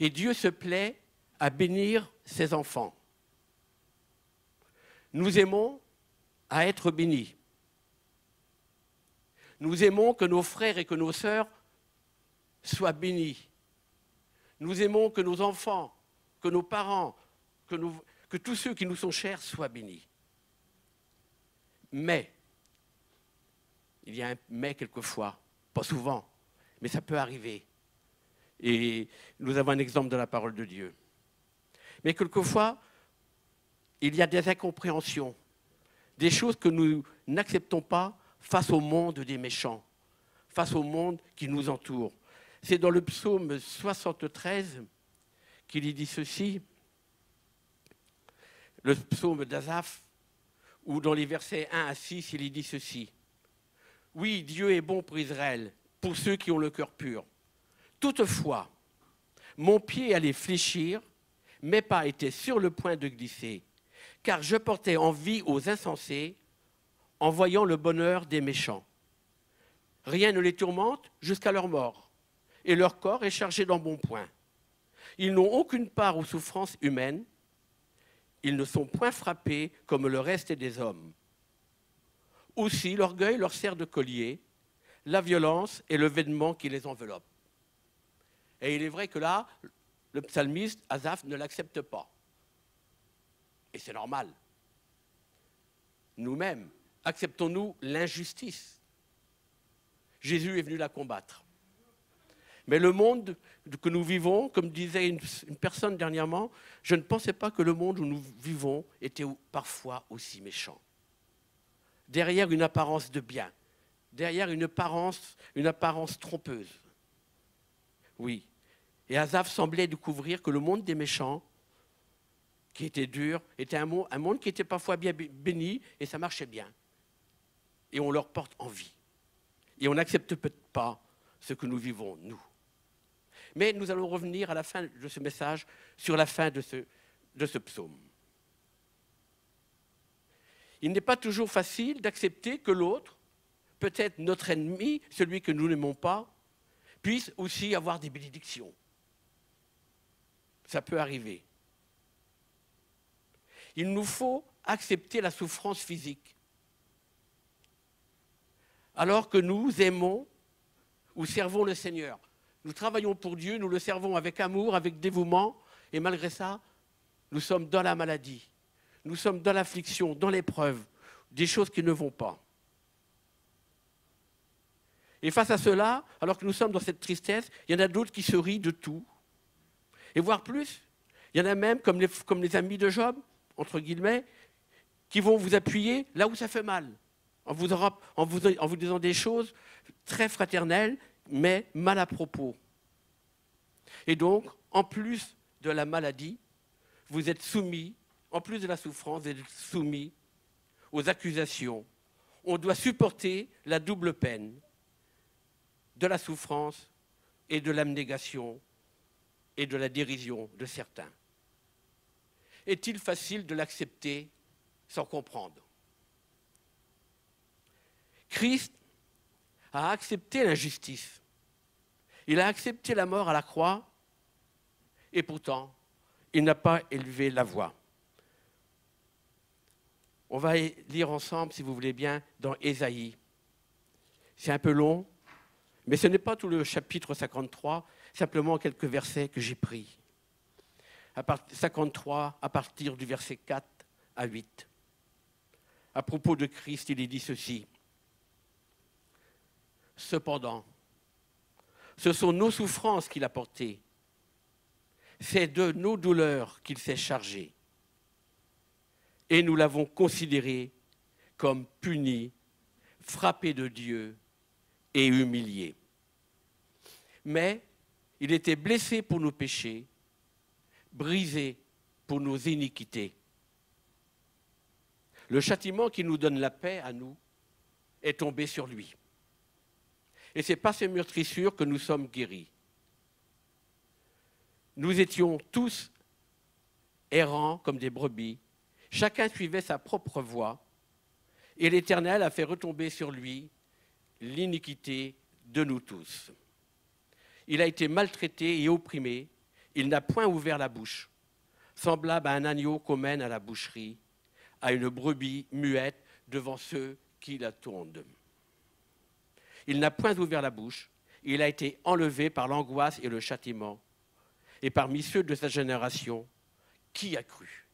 Et Dieu se plaît à bénir ses enfants. Nous aimons à être bénis. Nous aimons que nos frères et que nos sœurs soient bénis. Nous aimons que nos enfants, que nos parents, que tous ceux qui nous sont chers soient bénis. Mais, il y a un mais quelquefois, pas souvent, mais ça peut arriver. Et nous avons un exemple de la parole de Dieu. Mais quelquefois, il y a des incompréhensions, des choses que nous n'acceptons pas face au monde des méchants, face au monde qui nous entoure. C'est dans le psaume 73 qu'il y dit ceci, le psaume d'Asaph, où dans les versets 1 à 6, il y dit ceci. Oui, Dieu est bon pour Israël, pour ceux qui ont le cœur pur. Toutefois, mon pied allait fléchir, mes pas étaient sur le point de glisser, car je portais envie aux insensés en voyant le bonheur des méchants. Rien ne les tourmente jusqu'à leur mort, et leur corps est chargé d'embonpoint. Ils n'ont aucune part aux souffrances humaines, ils ne sont point frappés comme le reste des hommes. Aussi, l'orgueil leur sert de collier, la violence est le vêtement qui les enveloppe. Et il est vrai que là, le psalmiste, Asaph, ne l'accepte pas. Et c'est normal. Nous-mêmes, acceptons-nous l'injustice? Jésus est venu la combattre. Mais le monde que nous vivons, comme disait une personne dernièrement, je ne pensais pas que le monde où nous vivons était parfois aussi méchant. Derrière une apparence de bien, derrière une apparence trompeuse. Oui. Et Asaph semblait découvrir que le monde des méchants, qui était dur, était un monde qui était parfois bien béni, et ça marchait bien. Et on leur porte envie. Et on n'accepte peut-être pas ce que nous vivons, nous. Mais nous allons revenir à la fin de ce message, sur la fin de ce psaume. Il n'est pas toujours facile d'accepter que l'autre, peut-être notre ennemi, celui que nous n'aimons pas, puisse aussi avoir des bénédictions. Ça peut arriver. Il nous faut accepter la souffrance physique. Alors que nous aimons ou servons le Seigneur. Nous travaillons pour Dieu, nous le servons avec amour, avec dévouement, et malgré ça, nous sommes dans la maladie, nous sommes dans l'affliction, dans l'épreuve, des choses qui ne vont pas. Et face à cela, alors que nous sommes dans cette tristesse, il y en a d'autres qui se rient de tout. Et voire plus, il y en a même, comme les amis de Job, entre guillemets, qui vont vous appuyer là où ça fait mal, en vous disant des choses très fraternelles, mais mal à propos. Et donc, en plus de la maladie, vous êtes soumis, en plus de la souffrance, vous êtes soumis aux accusations. On doit supporter la double peine de la souffrance et de l'abnégation et de la dérision de certains. Est-il facile de l'accepter sans comprendre? Christ a accepté l'injustice. Il a accepté la mort à la croix et pourtant, il n'a pas élevé la voix. On va lire ensemble, si vous voulez bien, dans Ésaïe. C'est un peu long, mais ce n'est pas tout le chapitre 53, simplement quelques versets que j'ai pris. 53, à partir du verset 4 à 8. À propos de Christ, il est dit ceci. Cependant, ce sont nos souffrances qu'il a portées. C'est de nos douleurs qu'il s'est chargé. Et nous l'avons considéré comme puni, frappé de Dieu et humilié. Mais il était blessé pour nos péchés, brisé pour nos iniquités. Le châtiment qui nous donne la paix à nous est tombé sur lui. Et c'est par ces meurtrissures que nous sommes guéris. Nous étions tous errants comme des brebis. Chacun suivait sa propre voie. Et l'Éternel a fait retomber sur lui l'iniquité de nous tous. Il a été maltraité et opprimé. Il n'a point ouvert la bouche. Semblable à un agneau qu'on mène à la boucherie, à une brebis muette devant ceux qui la tondent. Il n'a point ouvert la bouche. Il a été enlevé par l'angoisse et le châtiment. Et parmi ceux de sa génération, qui a cru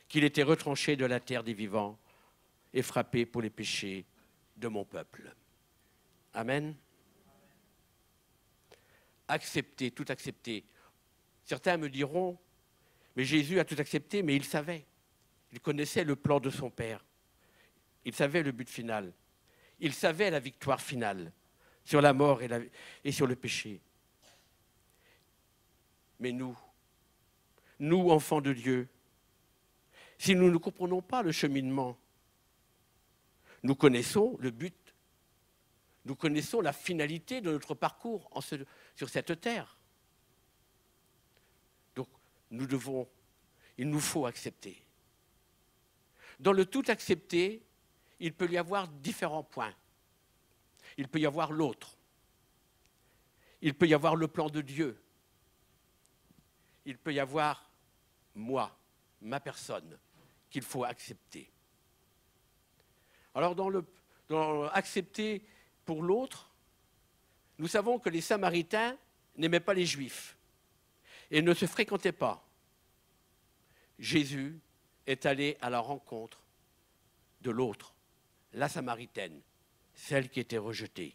qu'il était retranché de la terre des vivants et frappé pour les péchés de mon peuple? Amen. Accepter, tout accepter. Certains me diront, mais Jésus a tout accepté, mais il savait. Il connaissait le plan de son Père. Il savait le but final. Il savait la victoire finale sur la mort et sur le péché. Mais nous, enfants de Dieu, si nous ne comprenons pas le cheminement, nous connaissons le but, nous connaissons la finalité de notre parcours sur cette terre. Donc, il nous faut accepter. Dans le tout accepter, il peut y avoir différents points. Il peut y avoir l'autre. Il peut y avoir le plan de Dieu. Il peut y avoir moi, ma personne, qu'il faut accepter. Alors dans accepter pour l'autre, nous savons que les Samaritains n'aimaient pas les Juifs et ne se fréquentaient pas. Jésus est allé à la rencontre de l'autre, la Samaritaine, celle qui était rejetée.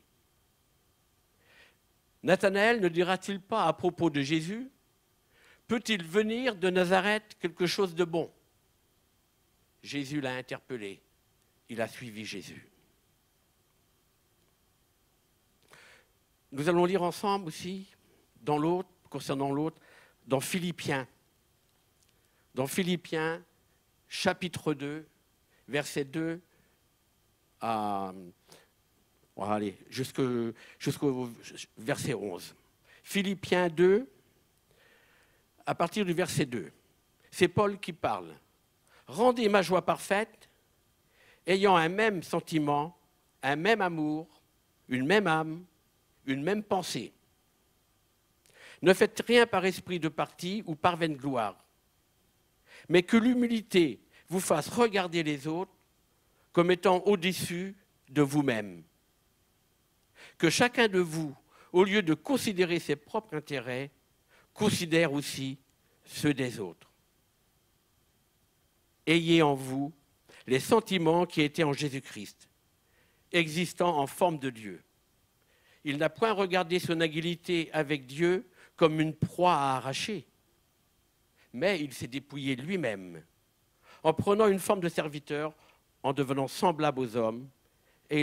Nathanaël ne dira-t-il pas à propos de Jésus: peut-il venir de Nazareth quelque chose de bon? Jésus l'a interpellé. Il a suivi Jésus. Nous allons lire ensemble aussi, concernant l'autre, dans Philippiens. Dans Philippiens, chapitre 2, verset 2 jusqu'au verset 11. Philippiens 2, à partir du verset 2. C'est Paul qui parle. « Rendez ma joie parfaite, ayant un même sentiment, un même amour, une même âme, une même pensée. Ne faites rien par esprit de parti ou par vaine gloire, mais que l'humilité vous fasse regarder les autres comme étant au-dessus de vous-même. Que chacun de vous, au lieu de considérer ses propres intérêts, considère aussi ceux des autres. Ayez en vous les sentiments qui étaient en Jésus-Christ, existant en forme de Dieu. Il n'a point regardé son égalité avec Dieu comme une proie à arracher, mais il s'est dépouillé lui-même, en prenant une forme de serviteur, en devenant semblable aux hommes, et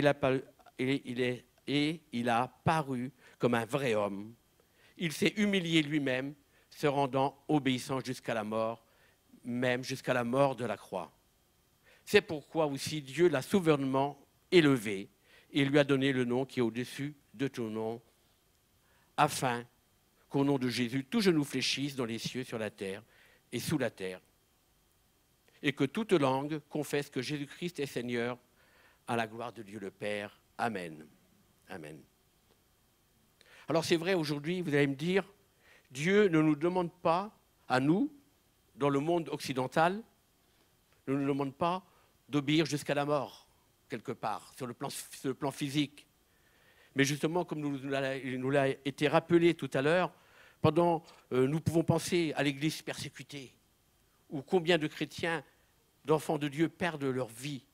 il a paru comme un vrai homme. Il s'est humilié lui-même, se rendant obéissant jusqu'à la mort, même jusqu'à la mort de la croix. C'est pourquoi aussi Dieu l'a souverainement élevé et lui a donné le nom qui est au-dessus de tout nom, afin qu'au nom de Jésus, tout genou fléchisse dans les cieux, sur la terre et sous la terre, et que toute langue confesse que Jésus-Christ est Seigneur, à la gloire de Dieu le Père. Amen. Amen. Alors c'est vrai, aujourd'hui, vous allez me dire, Dieu ne nous demande pas, à nous, dans le monde occidental, ne nous demande pas d'obéir jusqu'à la mort, quelque part, sur le plan physique. Mais justement, comme nous l'a été rappelé tout à l'heure, nous pouvons penser à l'Église persécutée, où combien de chrétiens, d'enfants de Dieu, perdent leur vie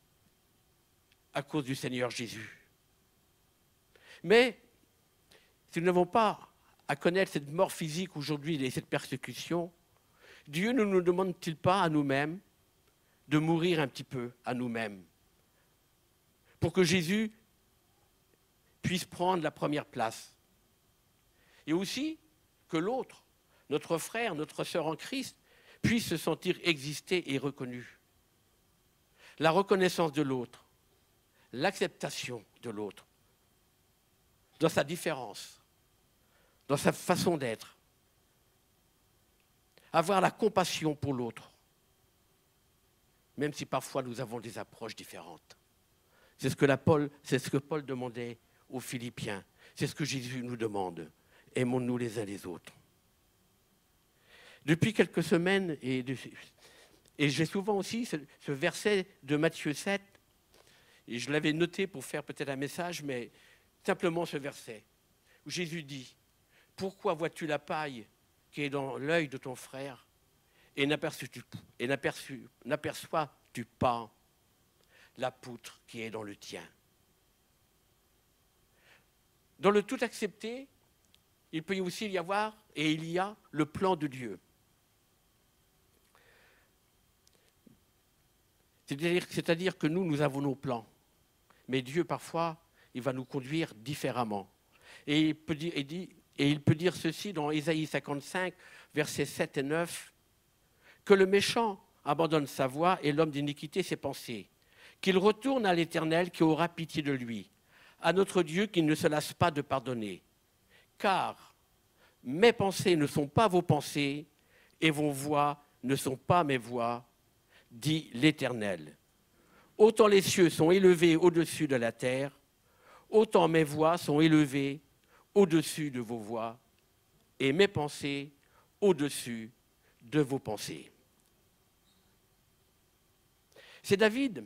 à cause du Seigneur Jésus. Mais si nous n'avons pas à connaître cette mort physique aujourd'hui et cette persécution, Dieu ne nous demande-t-il pas à nous-mêmes de mourir un petit peu à nous-mêmes pour que Jésus puisse prendre la première place? Et aussi que l'autre, notre frère, notre sœur en Christ, puisse se sentir exister et reconnu. La reconnaissance de l'autre, l'acceptation de l'autre, dans sa différence, dans sa façon d'être, avoir la compassion pour l'autre, même si parfois nous avons des approches différentes. C'est ce que Paul demandait aux Philippiens, c'est ce que Jésus nous demande. Aimons-nous les uns les autres. Depuis quelques semaines, et j'ai souvent aussi ce verset de Matthieu 7, et je l'avais noté pour faire peut-être un message, mais simplement ce verset, où Jésus dit « Pourquoi vois-tu la paille qui est dans l'œil de ton frère et n'aperçois-tu pas la poutre qui est dans le tien ?» Dans le tout accepté, il peut aussi y avoir, et il y a, le plan de Dieu. C'est-à-dire que nous avons nos plans. Mais Dieu, parfois, il va nous conduire différemment. Et il peut dire ceci dans Ésaïe 55, versets 7 et 9, que le méchant abandonne sa voie et l'homme d'iniquité ses pensées, qu'il retourne à l'Éternel qui aura pitié de lui, à notre Dieu qui ne se lasse pas de pardonner. Car mes pensées ne sont pas vos pensées et vos voix ne sont pas mes voix, dit l'Éternel. Autant les cieux sont élevés au-dessus de la terre, autant mes voix sont élevées au-dessus de vos voix et mes pensées au-dessus de vos pensées. C'est David,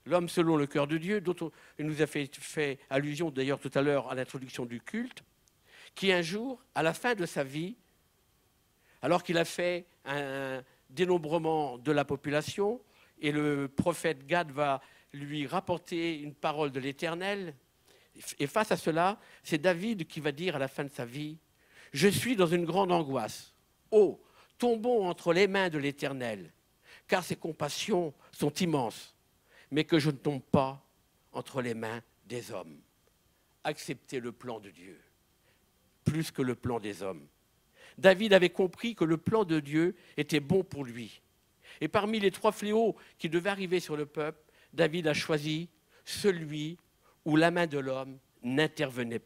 l'homme selon le cœur de Dieu, dont il nous a fait allusion d'ailleurs tout à l'heure à l'introduction du culte, qui un jour, à la fin de sa vie, alors qu'il a fait un dénombrement de la population, et le prophète Gad va lui rapporter une parole de l'Éternel, et face à cela, c'est David qui va dire à la fin de sa vie, « Je suis dans une grande angoisse. Oh, tombons entre les mains de l'Éternel, car ses compassions sont immenses, mais que je ne tombe pas entre les mains des hommes. » Acceptez le plan de Dieu, plus que le plan des hommes. David avait compris que le plan de Dieu était bon pour lui. Et parmi les 3 fléaux qui devaient arriver sur le peuple, David a choisi celui où la main de l'homme n'interviendrait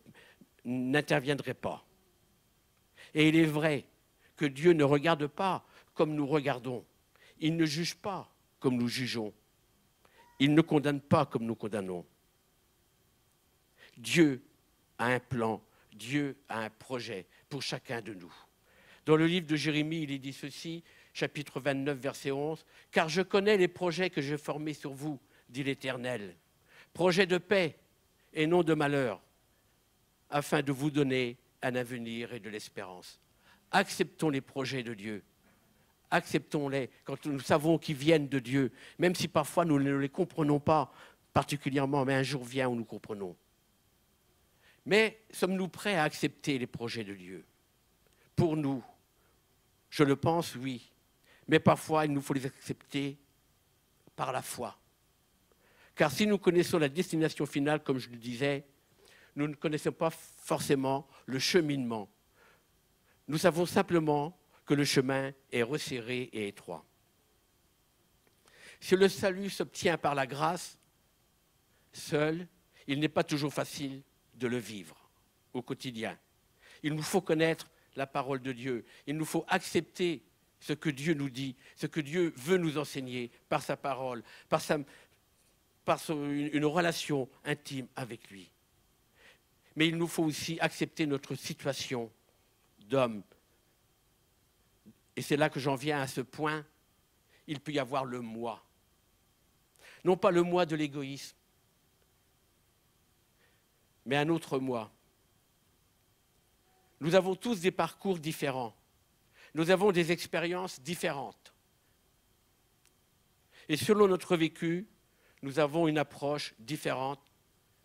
pas. Et il est vrai que Dieu ne regarde pas comme nous regardons. Il ne juge pas comme nous jugeons. Il ne condamne pas comme nous condamnons. Dieu a un plan, Dieu a un projet pour chacun de nous. Dans le livre de Jérémie, il est dit ceci, chapitre 29, verset 11, « Car je connais les projets que j'ai formés sur vous, dit l'Éternel, projets de paix et non de malheur, afin de vous donner un avenir et de l'espérance. » Acceptons les projets de Dieu. Acceptons-les quand nous savons qu'ils viennent de Dieu, même si parfois nous ne les comprenons pas particulièrement, mais un jour vient où nous comprenons. Mais sommes-nous prêts à accepter les projets de Dieu? Pour nous, je le pense, oui. Mais parfois, il nous faut les accepter par la foi. Car si nous connaissons la destination finale, comme je le disais, nous ne connaissons pas forcément le cheminement. Nous savons simplement que le chemin est resserré et étroit. Si le salut s'obtient par la grâce, seul, il n'est pas toujours facile de le vivre au quotidien. Il nous faut connaître la parole de Dieu. Il nous faut accepter ce que Dieu nous dit, ce que Dieu veut nous enseigner par sa parole, par une relation intime avec lui. Mais il nous faut aussi accepter notre situation d'homme. Et c'est là que j'en viens à ce point. Il peut y avoir le moi. Non pas le moi de l'égoïsme, mais un autre moi. Nous avons tous des parcours différents. Nous avons des expériences différentes. Et selon notre vécu, nous avons une approche différente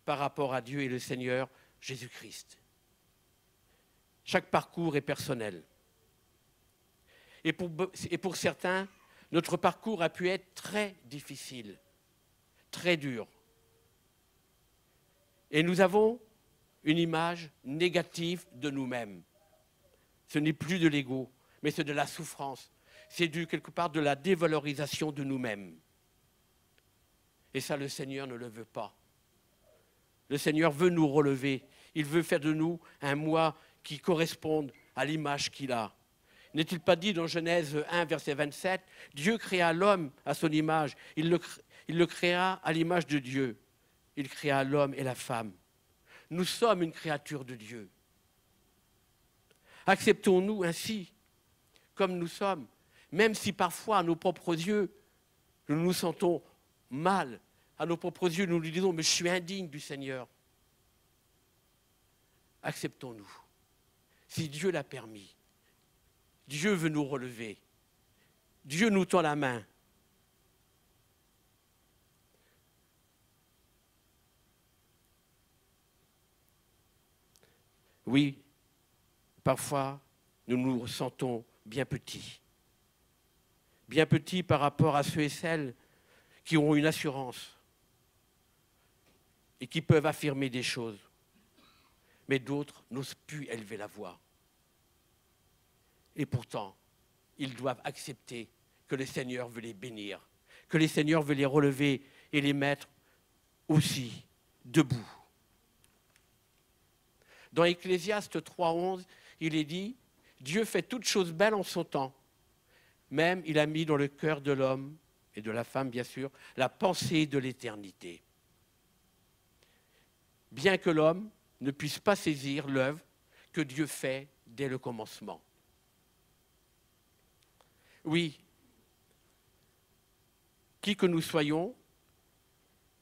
par rapport à Dieu et le Seigneur Jésus-Christ. Chaque parcours est personnel. Et pour certains, notre parcours a pu être très difficile, très dur. Et nous avons une image négative de nous-mêmes. Ce n'est plus de l'ego, mais c'est de la souffrance. C'est dû quelque part de la dévalorisation de nous-mêmes. Et ça, le Seigneur ne le veut pas. Le Seigneur veut nous relever. Il veut faire de nous un moi qui corresponde à l'image qu'il a. N'est-il pas dit dans Genèse 1, verset 27, « Dieu créa l'homme à son image, il le créa à l'image de Dieu. Il créa l'homme et la femme. » Nous sommes une créature de Dieu. Acceptons-nous ainsi, comme nous sommes, même si parfois, à nos propres yeux, nous nous sentons mal. À nos propres yeux, nous nous disons « mais je suis indigne du Seigneur ». Acceptons-nous. Si Dieu l'a permis, Dieu veut nous relever. Dieu nous tend la main. Oui, parfois, nous nous sentons bien petits. Bien petits par rapport à ceux et celles qui ont une assurance et qui peuvent affirmer des choses. Mais d'autres n'osent plus élever la voix. Et pourtant, ils doivent accepter que le Seigneur veut les bénir, que le Seigneur veut les relever et les mettre aussi debout. Dans Ecclésiaste 3,11, il est dit « Dieu fait toutes choses belles en son temps. Même il a mis dans le cœur de l'homme, et de la femme bien sûr, la pensée de l'éternité. » Bien que l'homme ne puisse pas saisir l'œuvre que Dieu fait dès le commencement. Oui, qui que nous soyons,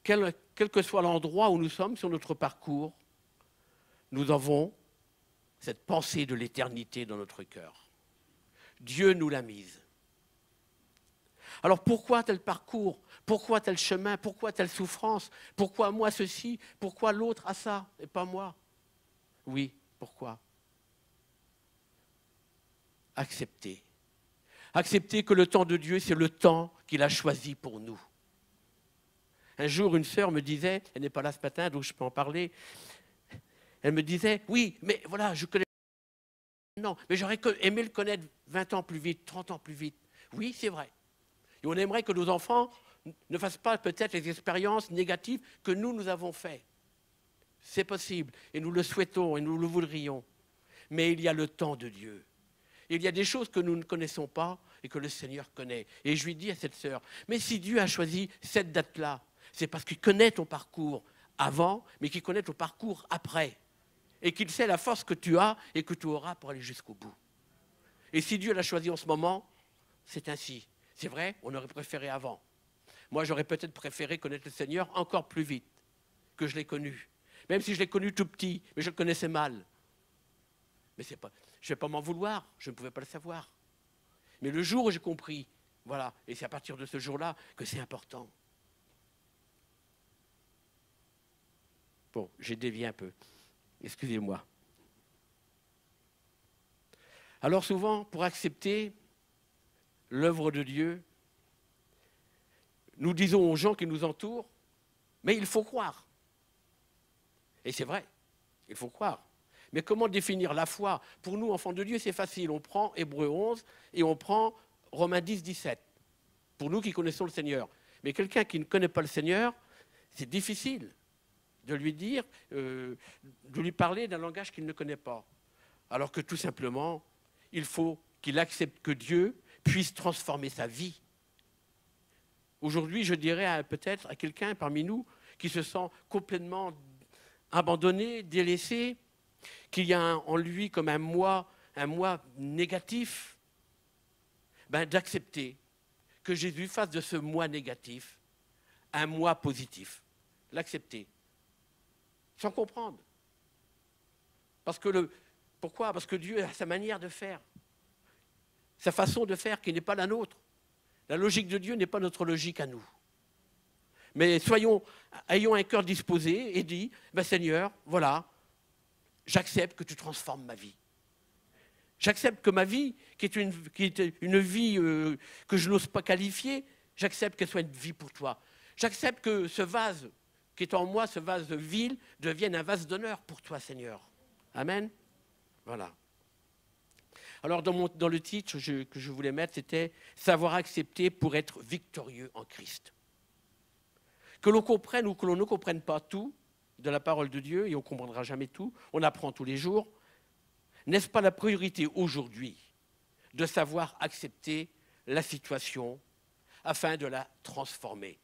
quel que soit l'endroit où nous sommes sur notre parcours, nous avons cette pensée de l'éternité dans notre cœur. Dieu nous l'a mise. Alors pourquoi tel parcours? Pourquoi tel chemin? Pourquoi telle souffrance? Pourquoi moi ceci? Pourquoi l'autre a ça et pas moi? Oui, pourquoi? Accepter. Accepter que le temps de Dieu, c'est le temps qu'il a choisi pour nous. Un jour, une sœur me disait, elle n'est pas là ce matin, donc je peux en parler, elle me disait, oui, mais voilà, je connais... Non, mais j'aurais aimé le connaître 20 ans plus vite, 30 ans plus vite. Oui, c'est vrai. Et on aimerait que nos enfants ne fassent pas peut-être les expériences négatives que nous avons faites. C'est possible, et nous le souhaitons, et nous le voudrions. Mais il y a le temps de Dieu. Il y a des choses que nous ne connaissons pas et que le Seigneur connaît. Et je lui dis à cette sœur, mais si Dieu a choisi cette date-là, c'est parce qu'il connaît ton parcours avant, mais qu'il connaît ton parcours après. Et qu'il sait la force que tu as et que tu auras pour aller jusqu'au bout. Et si Dieu l'a choisi en ce moment, c'est ainsi. C'est vrai, on aurait préféré avant. Moi, j'aurais peut-être préféré connaître le Seigneur encore plus vite que je l'ai connu. Même si je l'ai connu tout petit, mais je le connaissais mal. Mais c'est pas, je ne vais pas m'en vouloir, je ne pouvais pas le savoir. Mais le jour où j'ai compris, voilà, et c'est à partir de ce jour-là que c'est important. Bon, j'ai dévié un peu. Excusez-moi. Alors souvent, pour accepter l'œuvre de Dieu, nous disons aux gens qui nous entourent, mais il faut croire. Et c'est vrai, il faut croire. Mais comment définir la foi? Pour nous, enfants de Dieu, c'est facile. On prend Hébreux 11 et on prend Romains 10, 17. Pour nous qui connaissons le Seigneur. Mais quelqu'un qui ne connaît pas le Seigneur, c'est difficile de lui dire, de lui parler d'un langage qu'il ne connaît pas. Alors que tout simplement, il faut qu'il accepte que Dieu puisse transformer sa vie. Aujourd'hui, je dirais peut-être à quelqu'un parmi nous qui se sent complètement abandonné, délaissé, qu'il y a en lui comme un moi négatif, d'accepter que Jésus fasse de ce moi négatif un moi positif. L'accepter. Sans comprendre. Pourquoi? Parce que Dieu a sa manière de faire. Sa façon de faire qui n'est pas la nôtre. La logique de Dieu n'est pas notre logique à nous. Mais ayons un cœur disposé et dit, Seigneur, voilà, j'accepte que tu transformes ma vie. J'accepte que ma vie, qui est une vie que je n'ose pas qualifier, j'accepte qu'elle soit une vie pour toi. J'accepte que ce vase qui est en moi, ce vase vil, devienne un vase d'honneur pour toi, Seigneur. Amen. Voilà. Alors, dans le titre que je voulais mettre, c'était « Savoir accepter pour être victorieux en Christ ». Que l'on comprenne ou que l'on ne comprenne pas tout de la parole de Dieu, et on ne comprendra jamais tout, on apprend tous les jours, n'est-ce pas la priorité aujourd'hui de savoir accepter la situation afin de la transformer?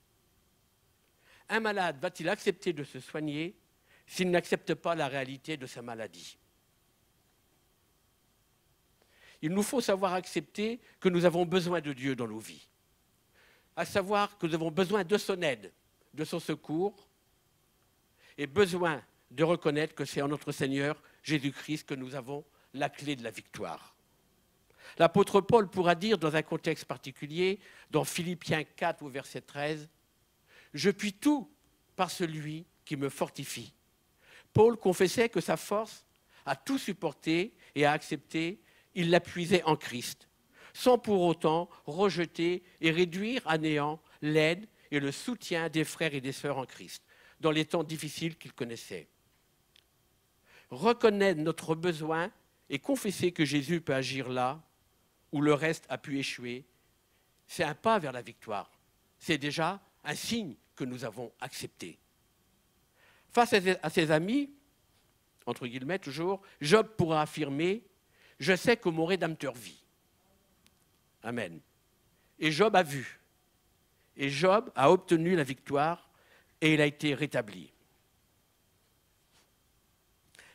Un malade va-t-il accepter de se soigner s'il n'accepte pas la réalité de sa maladie? Il nous faut savoir accepter que nous avons besoin de Dieu dans nos vies, à savoir que nous avons besoin de son aide, de son secours, et besoin de reconnaître que c'est en notre Seigneur Jésus-Christ que nous avons la clé de la victoire. L'apôtre Paul pourra dire dans un contexte particulier, dans Philippiens 4 au verset 13, « Je puis tout par celui qui me fortifie ». Paul confessait que sa force à tout supporter et à accepter, il la puisait en Christ, sans pour autant rejeter et réduire à néant l'aide et le soutien des frères et des sœurs en Christ, dans les temps difficiles qu'il connaissait. Reconnaître notre besoin et confesser que Jésus peut agir là où le reste a pu échouer, c'est un pas vers la victoire. C'est déjà un signe que nous avons accepté. Face à ses amis, entre guillemets toujours, Job pourra affirmer « Je sais que mon Rédempteur vit ». Amen. Et Job a vu. Et Job a obtenu la victoire et il a été rétabli.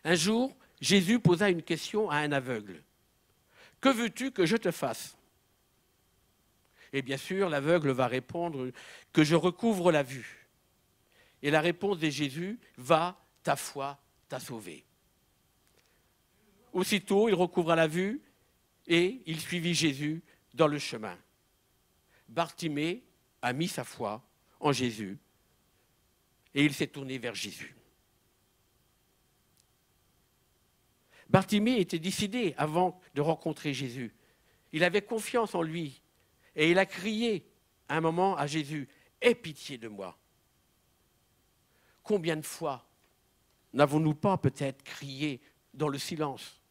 Un jour, Jésus posa une question à un aveugle. « Que veux-tu que je te fasse ?» Et bien sûr, l'aveugle va répondre « Que je recouvre la vue ». Et la réponse de Jésus « Va, ta foi t'a sauvé ». Aussitôt, il recouvra la vue et il suivit Jésus dans le chemin. Bartimée a mis sa foi en Jésus et il s'est tourné vers Jésus. Bartimée était décidé avant de rencontrer Jésus. Il avait confiance en lui et il a crié à un moment à Jésus « Aie pitié de moi ». Combien de fois n'avons-nous pas peut-être crié dans le silence,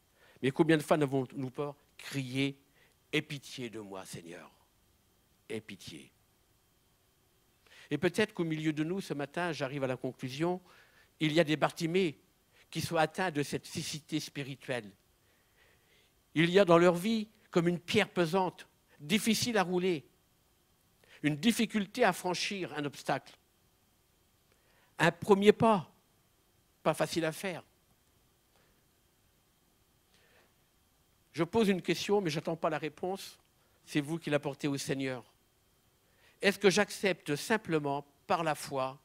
mais combien de fois n'avons-nous pas crié « Aie pitié de moi, Seigneur, aie pitié ». Et peut-être qu'au milieu de nous, ce matin, j'arrive à la conclusion, il y a des Bartimées qui sont atteints de cette cécité spirituelle. Il y a dans leur vie comme une pierre pesante, difficile à rouler, une difficulté à franchir un obstacle. Un premier pas, pas facile à faire. Je pose une question, mais je n'attends pas la réponse. C'est vous qui la portez au Seigneur. Est-ce que j'accepte simplement par la foi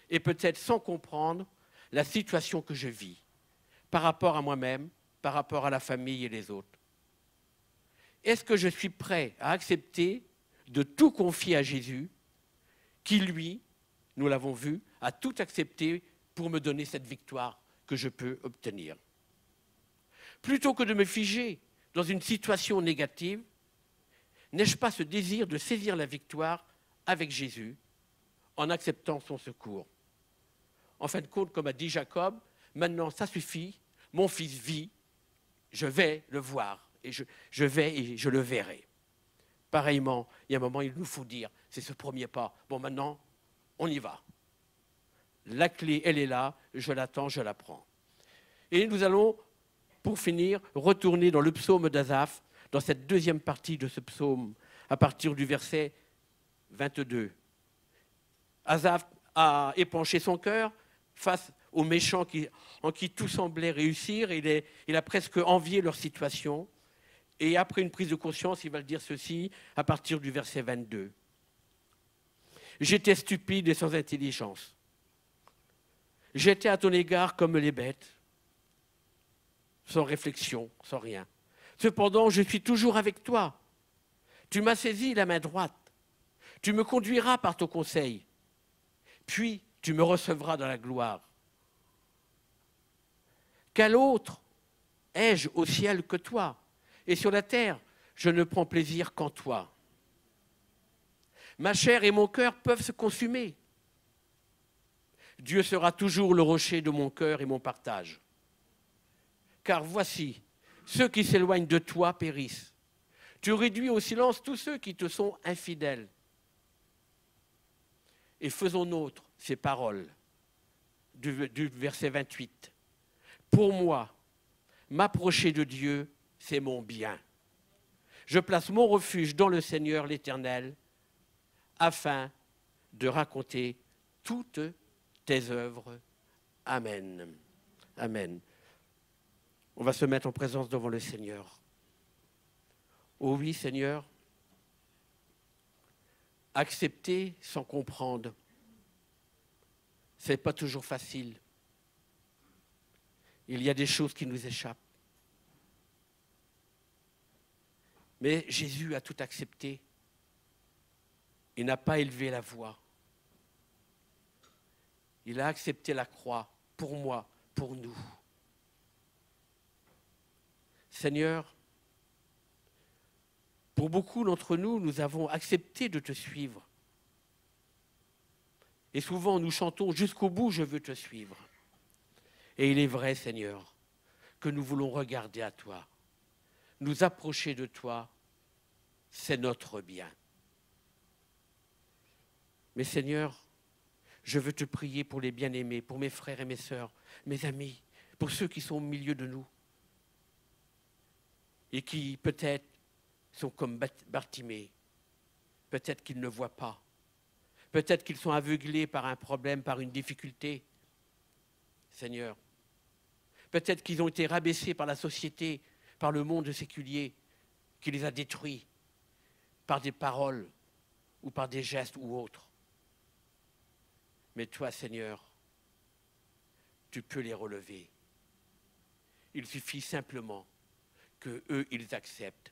et peut-être sans comprendre la situation que je vis par rapport à moi-même, par rapport à la famille et les autres? Est-ce que je suis prêt à accepter de tout confier à Jésus qui, lui, nous l'avons vu, a tout accepté pour me donner cette victoire que je peux obtenir. Plutôt que de me figer dans une situation négative, n'ai-je pas ce désir de saisir la victoire avec Jésus en acceptant son secours? En fin de compte, comme a dit Jacob, maintenant ça suffit, mon fils vit, je vais le voir et je vais et je le verrai. Pareillement, il y a un moment, il nous faut dire, c'est ce premier pas. Bon, maintenant, on y va. La clé, elle est là, je l'attends, je la prends. Et nous allons, pour finir, retourner dans le psaume d'Asaph, dans cette deuxième partie de ce psaume, à partir du verset 22. Asaph a épanché son cœur face aux méchants en qui tout semblait réussir. Il a presque envié leur situation. Et après une prise de conscience, il va le dire ceci, à partir du verset 22. J'étais stupide et sans intelligence. J'étais à ton égard comme les bêtes, sans réflexion, sans rien. Cependant, je suis toujours avec toi. Tu m'as saisi la main droite. Tu me conduiras par ton conseil. Puis, tu me recevras dans la gloire. Quel autre ai-je au ciel que toi? Et sur la terre, je ne prends plaisir qu'en toi. Ma chair et mon cœur peuvent se consumer. Dieu sera toujours le rocher de mon cœur et mon partage. Car voici, ceux qui s'éloignent de toi périssent. Tu réduis au silence tous ceux qui te sont infidèles. Et faisons nôtres ces paroles du verset 28. Pour moi, m'approcher de Dieu, c'est mon bien. Je place mon refuge dans le Seigneur l'Éternel, afin de raconter toutes tes œuvres. Amen. Amen. On va se mettre en présence devant le Seigneur. Oh oui, Seigneur, accepter sans comprendre, ce n'est pas toujours facile. Il y a des choses qui nous échappent. Mais Jésus a tout accepté. Il n'a pas élevé la voix. Il a accepté la croix pour moi, pour nous. Seigneur, pour beaucoup d'entre nous, nous avons accepté de te suivre. Et souvent, nous chantons jusqu'au bout, je veux te suivre. Et il est vrai, Seigneur, que nous voulons regarder à toi. Nous approcher de toi, c'est notre bien. Mais Seigneur, je veux te prier pour les bien-aimés, pour mes frères et mes sœurs, mes amis, pour ceux qui sont au milieu de nous et qui peut-être sont comme Bartimée, peut-être qu'ils ne voient pas, peut-être qu'ils sont aveuglés par un problème, par une difficulté. Seigneur, peut-être qu'ils ont été rabaissés par la société, par le monde séculier qui les a détruits par des paroles ou par des gestes ou autres. Mais toi, Seigneur, tu peux les relever. Il suffit simplement qu'eux, ils acceptent.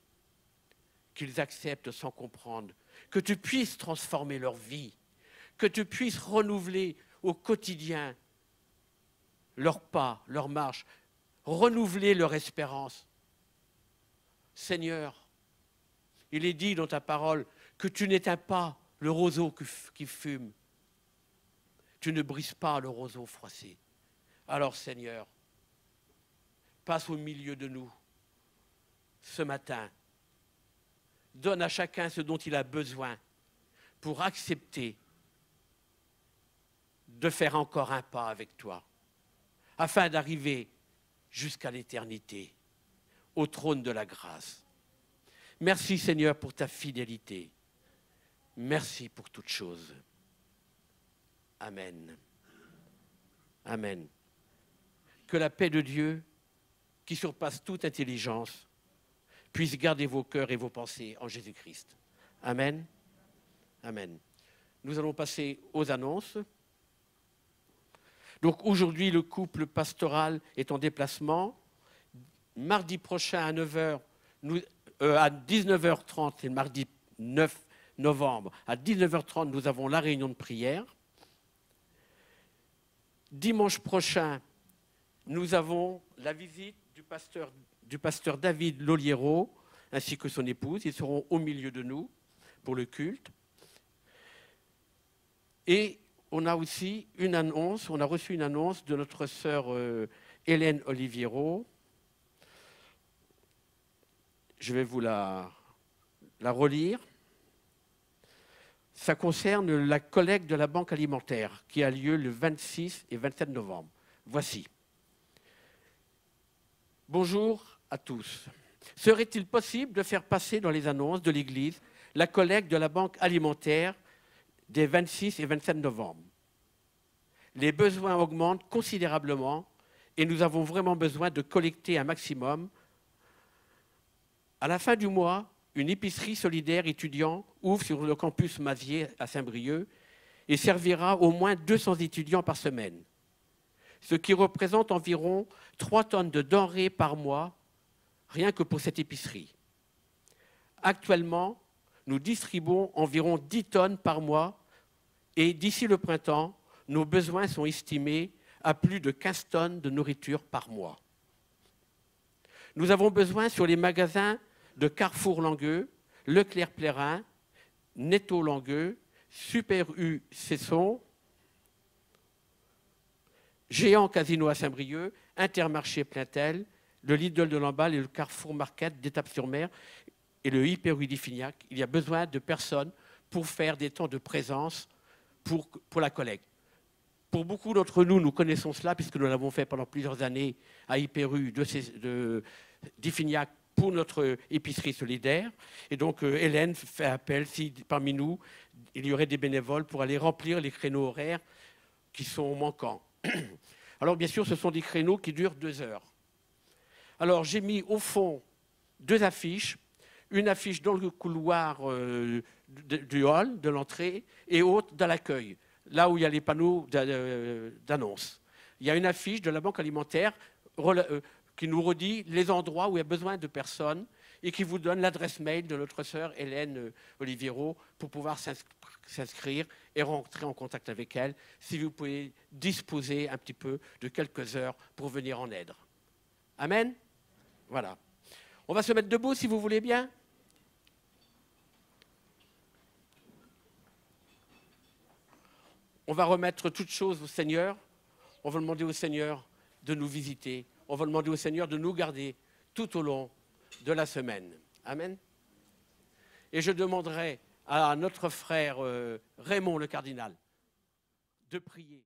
Qu'ils acceptent sans comprendre. Que tu puisses transformer leur vie. Que tu puisses renouveler au quotidien leurs pas, leurs marches. Renouveler leur espérance. Seigneur, il est dit dans ta parole que tu n'éteins pas le roseau qui fume. Tu ne brises pas le roseau froissé. Alors, Seigneur, passe au milieu de nous ce matin. Donne à chacun ce dont il a besoin pour accepter de faire encore un pas avec toi, afin d'arriver jusqu'à l'éternité, au trône de la grâce. Merci, Seigneur, pour ta fidélité. Merci pour toutes choses. Amen. Amen. Que la paix de Dieu, qui surpasse toute intelligence, puisse garder vos cœurs et vos pensées en Jésus-Christ. Amen. Amen. Nous allons passer aux annonces. Donc aujourd'hui, le couple pastoral est en déplacement. Mardi prochain à 9h, à 19h30, c'est le mardi 9 novembre, à 19h30, nous avons la réunion de prière. Dimanche prochain, nous avons la visite du pasteur David Loliero ainsi que son épouse. Ils seront au milieu de nous pour le culte. Et on a aussi une annonce, on a reçu une annonce de notre sœur Hélène Oliviero. Je vais vous la relire. Ça concerne la collecte de la banque alimentaire qui a lieu le 26 et 27 novembre. Voici. Bonjour à tous. Serait-il possible de faire passer dans les annonces de l'Église la collecte de la banque alimentaire des 26 et 27 novembre? Les besoins augmentent considérablement et nous avons vraiment besoin de collecter un maximum. À la fin du mois, une épicerie solidaire étudiant ouvre sur le campus Mazier à Saint-Brieuc et servira au moins 200 étudiants par semaine, ce qui représente environ 3 tonnes de denrées par mois, rien que pour cette épicerie. Actuellement, nous distribuons environ 10 tonnes par mois et d'ici le printemps, nos besoins sont estimés à plus de 15 tonnes de nourriture par mois. Nous avons besoin sur les magasins de Carrefour Langueux, Leclerc Plérin, Netto Langueux, Super U Cesson, Géant Casino à Saint-Brieuc, Intermarché Plaintel, le Lidl de Lamballe et le Carrefour Market d'Étape-sur-Mer et le Hyper U d'Iffignac. Il y a besoin de personnes pour faire des temps de présence pour la collecte. Pour beaucoup d'entre nous, nous connaissons cela puisque nous l'avons fait pendant plusieurs années à Hyper U d'Iffignac pour notre épicerie solidaire. Et donc, Hélène fait appel si parmi nous, il y aurait des bénévoles pour aller remplir les créneaux horaires qui sont manquants. Alors, bien sûr, ce sont des créneaux qui durent 2 heures. Alors, j'ai mis au fond 2 affiches. Une affiche dans le couloir du hall, de l'entrée, et autre dans l'accueil, là où il y a les panneaux d'annonce. Il y a une affiche de la banque alimentaire qui nous redit les endroits où il y a besoin de personnes et qui vous donne l'adresse mail de notre sœur Hélène Oliviero pour pouvoir s'inscrire et rentrer en contact avec elle, si vous pouvez disposer un petit peu de quelques heures pour venir en aide. Amen. Voilà. On va se mettre debout si vous voulez bien. On va remettre toutes choses au Seigneur. On va demander au Seigneur de nous visiter. On va demander au Seigneur de nous garder tout au long de la semaine. Amen. Et je demanderai à notre frère Raymond le cardinal de prier.